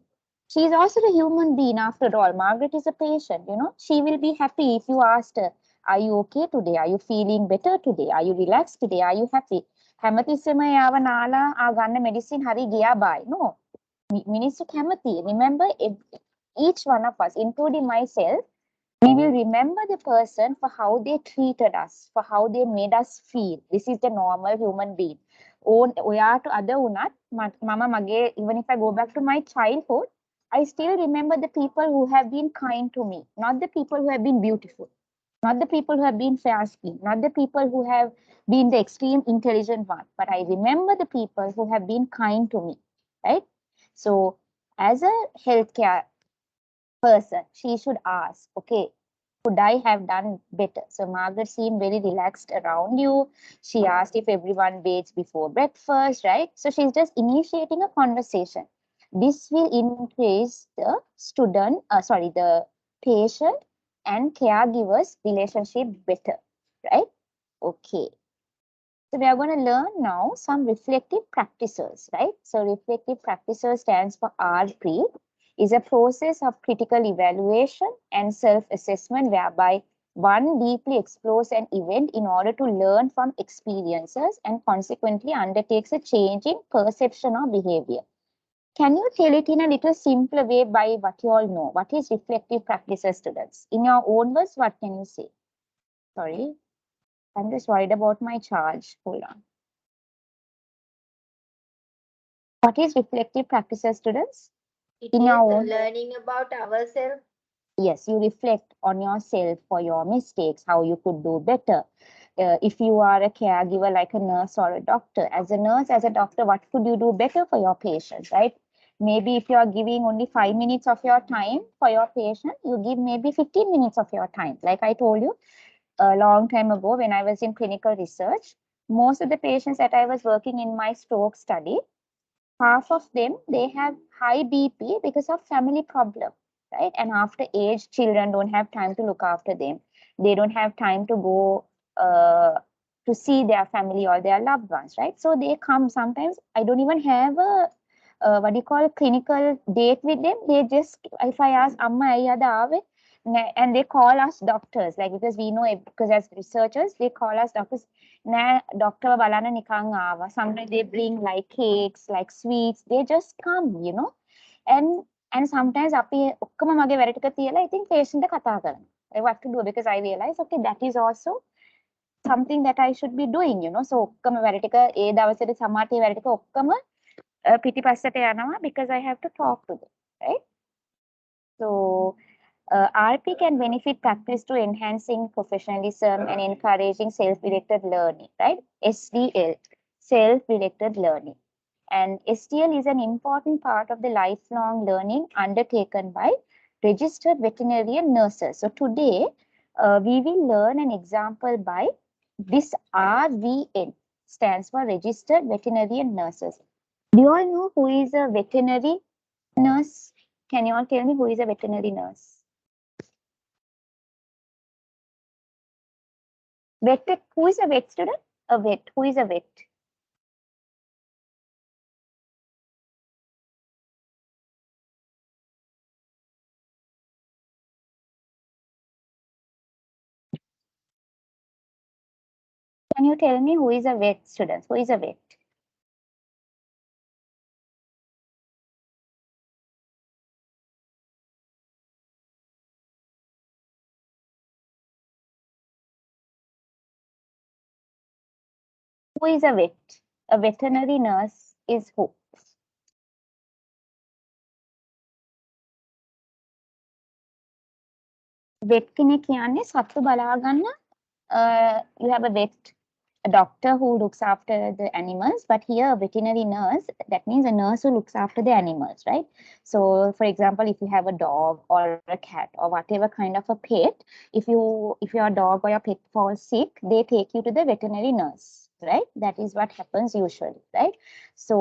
Speaker 1: She is also a human being after all. Margaret is a patient, you know. She will be happy if you asked her, are you okay today? Are you feeling better today? Are you relaxed today? Are you happy? හැමතිස්සෙම යාව නාලා ගන්න medicine හරි ගියා බයි. No. මිනිස්සු කැමති. Remember, each one of us, including myself, we will remember the person for how they treated us, for how they made us feel. This is the normal human being. ඔයාට අද වුණත් මම මගේ, even if I go back to my childhood, I still remember the people who have been kind to me, not the people who have been beautiful. Not the people who have been fair-skinned, not the people who have been the extreme intelligent one, but I remember the people who have been kind to me, right? So as a healthcare person, she should ask, okay, could I have done better? So Margaret seemed very relaxed around you. She asked if everyone waits before breakfast, right? So she's just initiating a conversation. This will increase the the patient and caregiver's relationship better, right? Okay. So we are going to learn now some reflective practices, right? So reflective practices stands for RP, is a process of critical evaluation and self-assessment whereby one deeply explores an event in order to learn from experiences and consequently undertakes a change in perception or behavior. Can you tell it in a little simpler way by what you all know? What is reflective practices, students? In your own words, what can you say? Sorry, I'm just worried about my charge. Hold on. What is reflective practices, students?
Speaker 3: It
Speaker 1: In
Speaker 3: is
Speaker 1: our own,
Speaker 3: learning about ourselves.
Speaker 1: yes, you reflect on yourself for your mistakes, how you could do better. If you are a caregiver like a nurse or a doctor, as a nurse, as a doctor, what could you do better for your patient, right? Maybe if you are giving only 5 minutes of your time for your patient, you give maybe 15 minutes of your time. Like I told you a long time ago when I was in clinical research, most of the patients that I was working in my stroke study, half of them, they have high BP because of family problem, right? And after age, children don't have time to look after them. They don't have time to go to see their family or their loved ones, right? So they come sometimes. I don't even have a what do you call clinical date with them. They just, if I ask Amma ayada aave, and they call us doctors, like because we know because as researchers they call us doctors. Doctor balana nikang aava. Sometimes they bring like cakes, like sweets. They just come, you know, and sometimes අපි ඔක්කොම මගේ වැඩ ටික තියලා ඉතින් patient කතා කරනවා. What to do, because I realize okay, that is also something that I should be doing, you know. So ඔක්කොම වැඩ ටික ඒ දවසේදී සමාටි වැඩ ටික ඔක්කොම පිටිපස්සට යනවා because I have to talk to them, right? So RP can benefit practice to enhancing professionalism and encouraging self-directed learning, right? SDL, self-directed learning. And SDL is an important part of the lifelong learning undertaken by registered veterinarian nurses. So today, we will learn an example by this RVN, stands for Registered Veterinarian Nurses. Do you all know who is a veterinary nurse? Can you all tell me who is a veterinary nurse? Vet, who is a vet student? A vet. Who is a vet? Can you tell me who is a vet student? Who is a vet? Who is a vet? A veterinary nurse is who? Vet කෙනෙක් කියන්නේ සත්තු බලා ගන්න. You have a vet, a doctor who looks after the animals, but here a veterinary nurse, that means a nurse who looks after the animals, right? So for example, if you have a dog or a cat or whatever kind of a pet, if your dog or your pet falls sick, they take you to the veterinary nurse, right? That is what happens usually, right? So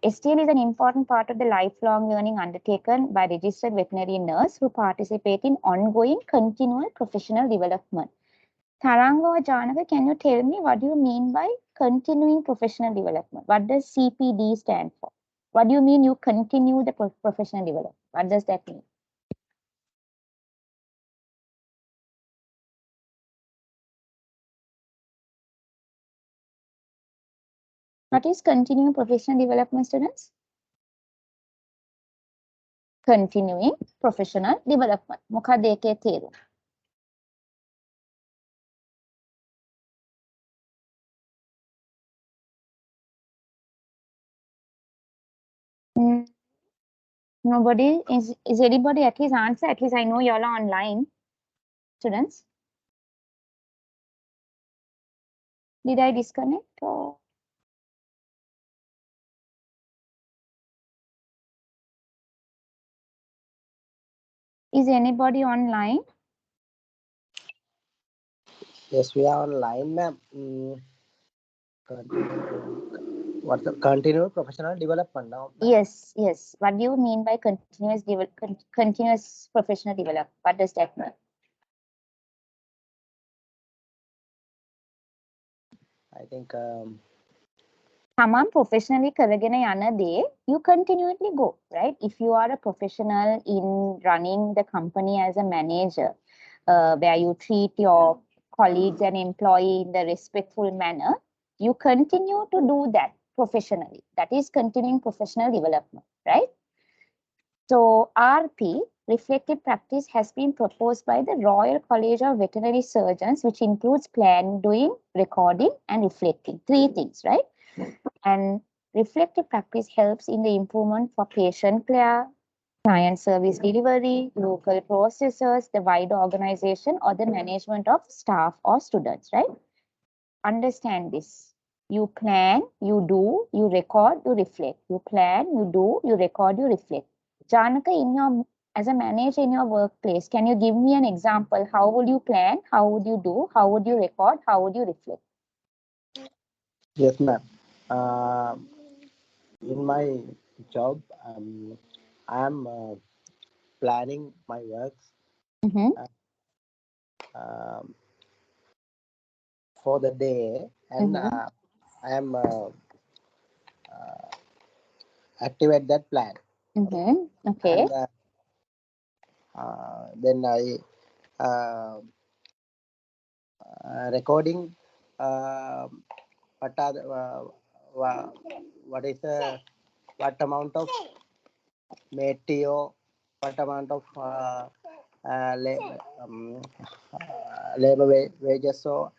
Speaker 1: STL is an important part of the lifelong learning undertaken by registered veterinary nurse who participate in ongoing continual professional development. Taranga or Janaka, can you tell me what do you mean by continuing professional development? What does CPD stand for? What do you mean you continue the professional development? What does that mean? What is continuing professional development, students? Continuing professional development. මොකක්ද ඒකේ තේරුම? Nobody is anybody at least answer? At least I know you all are online, students. Did I disconnect or? Is anybody online?
Speaker 2: Yes, we are online, ma'am. What's the continuous professional development now?
Speaker 1: Yes, yes. What do you mean by continuous professional development? What does that mean?
Speaker 2: I think
Speaker 1: තමන් professionally කරගෙන යන දේ, you continually go, right? If you are a professional in running the company as a manager, where you treat your colleagues and employee in the respectful manner, you continue to do that professionally. That is continuing professional development, right? So RP, reflective practice, has been proposed by the Royal College of Veterinary Surgeons, which includes plan, doing, recording, and reflecting. 3 things, right? And reflective practice helps in the improvement for patient care, client service delivery, local processes, the wider organization, or the management of staff or students, right? Understand this. You plan, you do, you record, you reflect. You plan, you do, you record, you reflect. Janaka, as a manager in your workplace, can you give me an example? How would you plan? How would you do? How would you record? How would you reflect?
Speaker 2: yes, ma'am. In my job, I am planning my works for the day, and I am activate that plan.
Speaker 1: Okay.
Speaker 2: And then I recording what are the, what is the what amount of material, what amount of labor wages or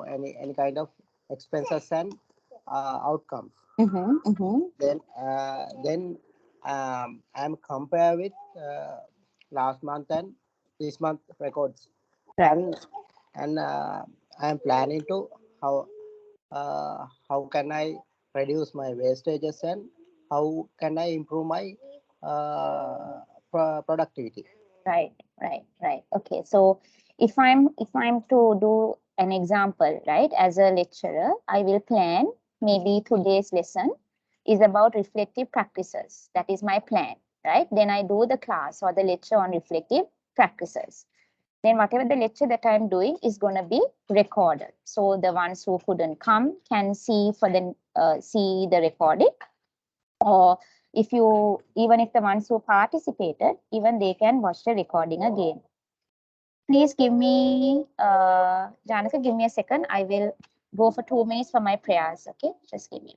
Speaker 2: any kind of expenses and outcomes. Then I'm compare with last month and this month records, and I'm planning to how can I reduce my wastages and how can I improve my productivity.
Speaker 1: Right. Okay. So if I'm to do an example, right, as a lecturer, I will plan maybe today's lesson is about reflective practices. That is my plan, right? Then I do the class or the lecture on reflective practices. Then whatever the lecture that I'm doing is going to be recorded. So the ones who couldn't come can see see the recording, or even if the ones who participated, even they can watch the recording again. Please give me, Janaka, give me a second. I will go for 2 minutes for my prayers. Okay, just give me.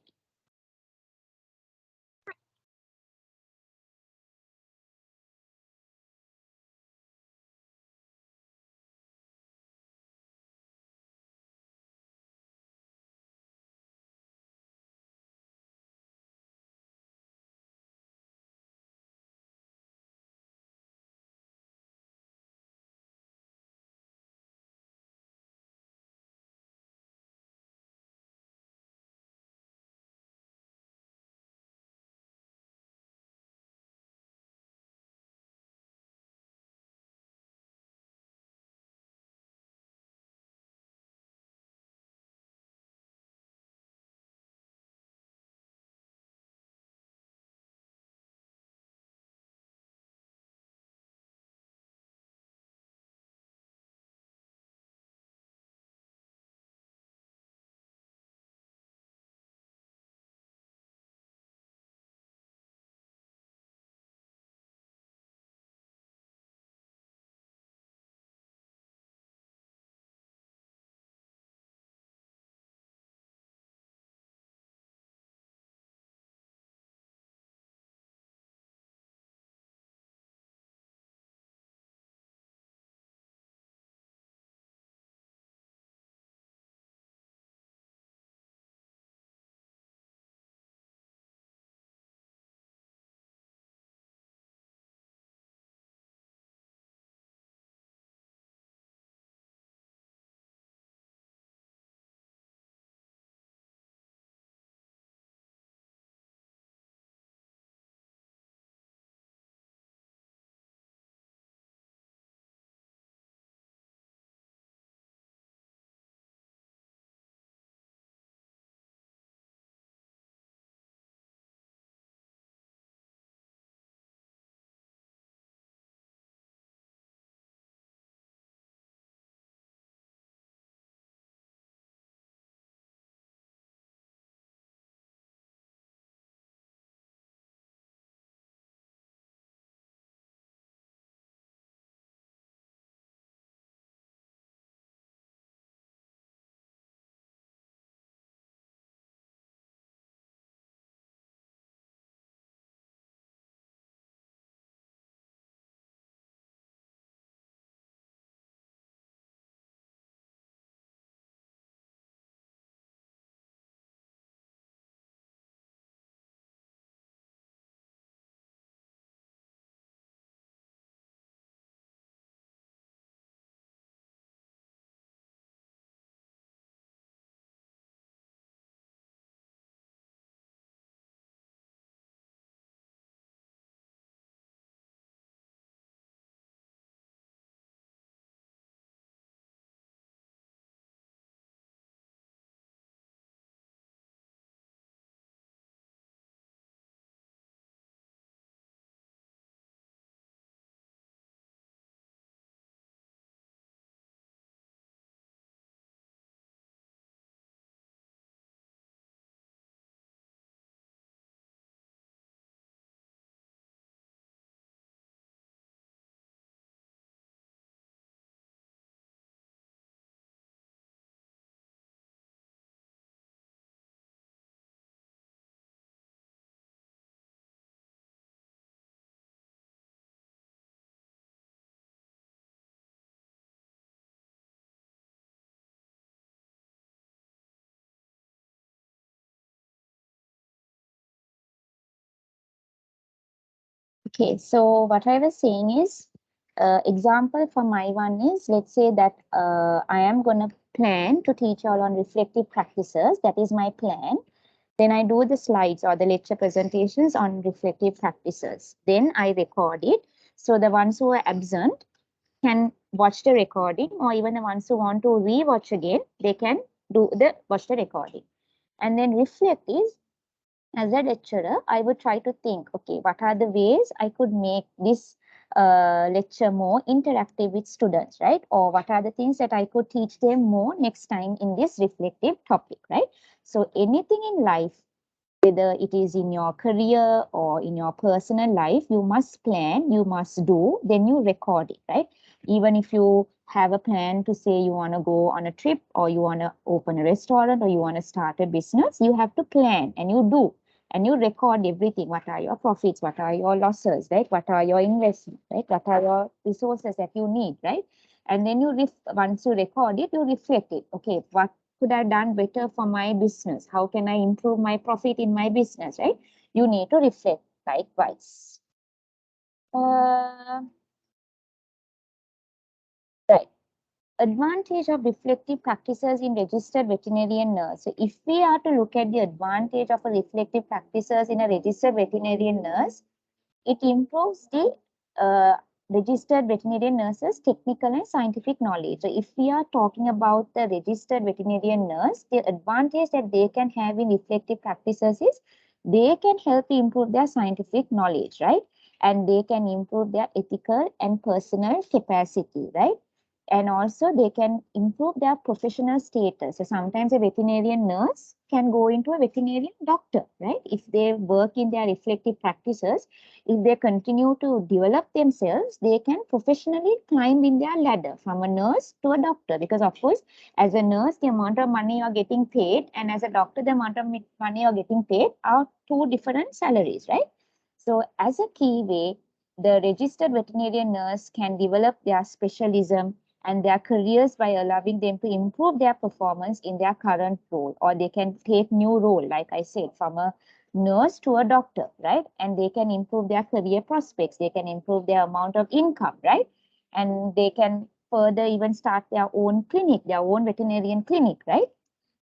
Speaker 1: Okay, so what I was saying is, example for my one is, let's say that I am going to plan to teach all on reflective practices. That is my plan. Then I do the slides or the lecture presentations on reflective practices. Then I record it. So the ones who are absent can watch the recording, or even the ones who want to re-watch again, they can watch the recording. And then reflect is, as a lecturer, I would try to think, okay, what are the ways I could make this lecture more interactive with students, right? Or what are the things that I could teach them more next time in this reflective topic, right? So anything in life, whether it is in your career or in your personal life, you must plan, you must do, then you record it, right? Even if you have a plan to say you want to go on a trip, or you want to open a restaurant, or you want to start a business, you have to plan and you do. And you record everything. What are your profits? What are your losses, right? What are your investments, right? What are your resources that you need, right? And then once you record it, you reflect it. Okay, what could I have done better for my business? How can I improve my profit in my business, right? You need to reflect likewise. Right. Advantage of reflective practices in registered veterinarian nurse. So if we are to look at the advantage of a reflective practices in a registered veterinarian nurse, it improves the registered veterinarian nurses' technical and scientific knowledge. So if we are talking about the registered veterinarian nurse, the advantage that they can have in reflective practices is they can help improve their scientific knowledge, right? And they can improve their ethical and personal capacity, right? And also they can improve their professional status. So sometimes a veterinarian nurse can go into a veterinarian doctor, right? If they work in their reflective practices, if they continue to develop themselves, they can professionally climb in their ladder from a nurse to a doctor. Because of course, as a nurse, the amount of money you're getting paid, and as a doctor, the amount of money you're getting paid are two different salaries, right? So as a key way, the registered veterinarian nurse can develop their specialism and their careers by allowing them to improve their performance in their current role, or they can take new role, like I said, from a nurse to a doctor, right? And they can improve their career prospects, they can improve their amount of income, right? And they can further even start their own clinic, their own veterinarian clinic, right?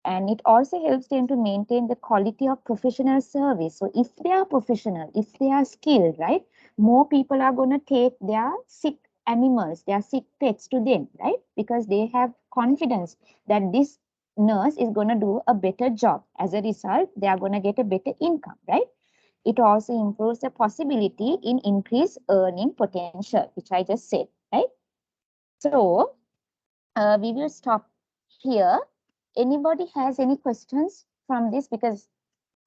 Speaker 1: And it also helps them to maintain the quality of professional service. So if they are professional, if they are skilled, right, more people are going to take their sick animals, their sick pets to them, right? Because they have confidence that this nurse is going to do a better job. As a result, they are going to get a better income, right? It also improves the possibility in increased earning potential, which I just said, right? So we will stop here. Anybody has any questions from this? Because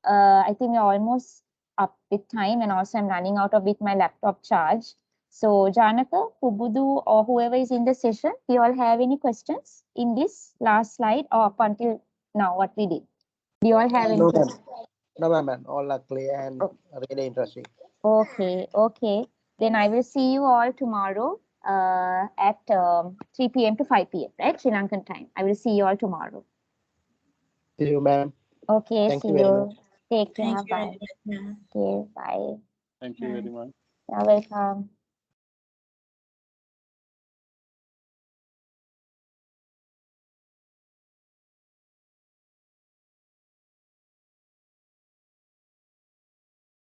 Speaker 1: I think we're almost up with time, and also I'm running out of with my laptop charge. So Janaka, Pubudu, or whoever is in the session, do you all have any questions in this last slide or up until now what we did? Do you all have any questions?
Speaker 2: No, ma'am. All are clear and really interesting.
Speaker 1: Okay, okay. Then I will see you all tomorrow at 3 p.m. to 5 p.m., right? Sri Lankan time. I will see you all tomorrow.
Speaker 2: See you, ma'am.
Speaker 1: Okay,
Speaker 2: Thank
Speaker 1: see
Speaker 2: you very
Speaker 1: you.
Speaker 2: much.
Speaker 1: Take care.
Speaker 4: Thank you
Speaker 1: Bye.
Speaker 4: very much, ma'am.
Speaker 1: Okay, bye.
Speaker 5: Thank you very much.
Speaker 1: You're welcome.